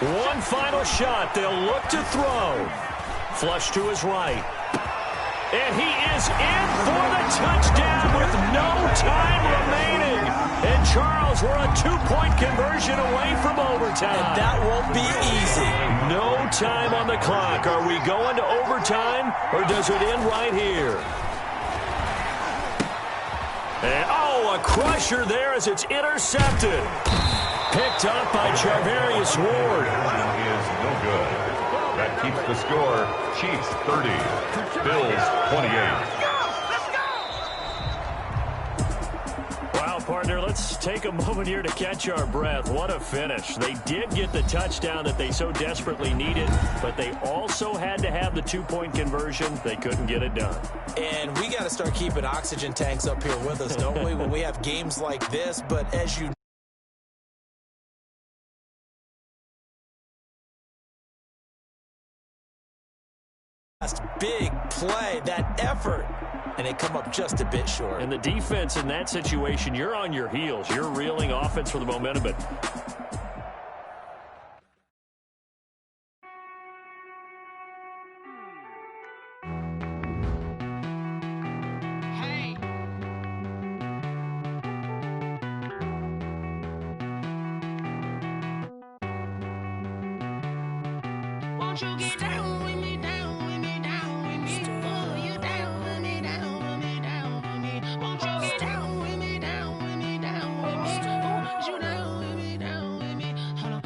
One final shot. They'll look to throw. Flush to his right. And he is in for the touchdown with no time remaining. And Charles, we're a 2-point conversion away from overtime. And that won't be easy. No time on the clock. Are we going to overtime, or does it end right here? And, oh, a crusher there as it's intercepted. Picked up by Charvarius Ward. That is no good. That keeps the score. Chiefs 30, Bills 28. Wow, partner, let's take a moment here to catch our breath. What a finish. They did get the touchdown that they so desperately needed, but they also had to have the 2-point conversion. They couldn't get it done. And we got to start keeping oxygen tanks up here with us, don't we, when we have games like this? But as you big play, that effort, and they come up just a bit short. And the defense in that situation, you're on your heels. You're reeling offense for the momentum, but won't you get down with me, down with me, down with me? Oh, you down with me, down with me, down with me. Won't you get down with me, down with me, down with me? Oh, you down with me, down with me? Hold on.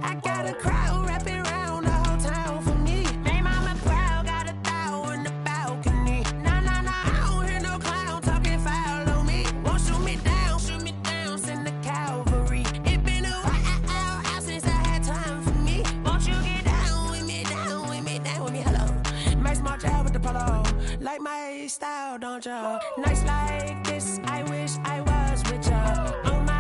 I got a crowd wrapping around the whole town for me. They mama proud, got a thou on the balcony. Nah, nah, nah, I don't hear no clown talking foul on me. Won't shoot me down, send the cavalry. It been a while since I had time for me. Won't you get down with me, down with me, down with me? Hello. Nice march out with the polo. Like my style, don't you? Nights like this, I wish I was with ya. On my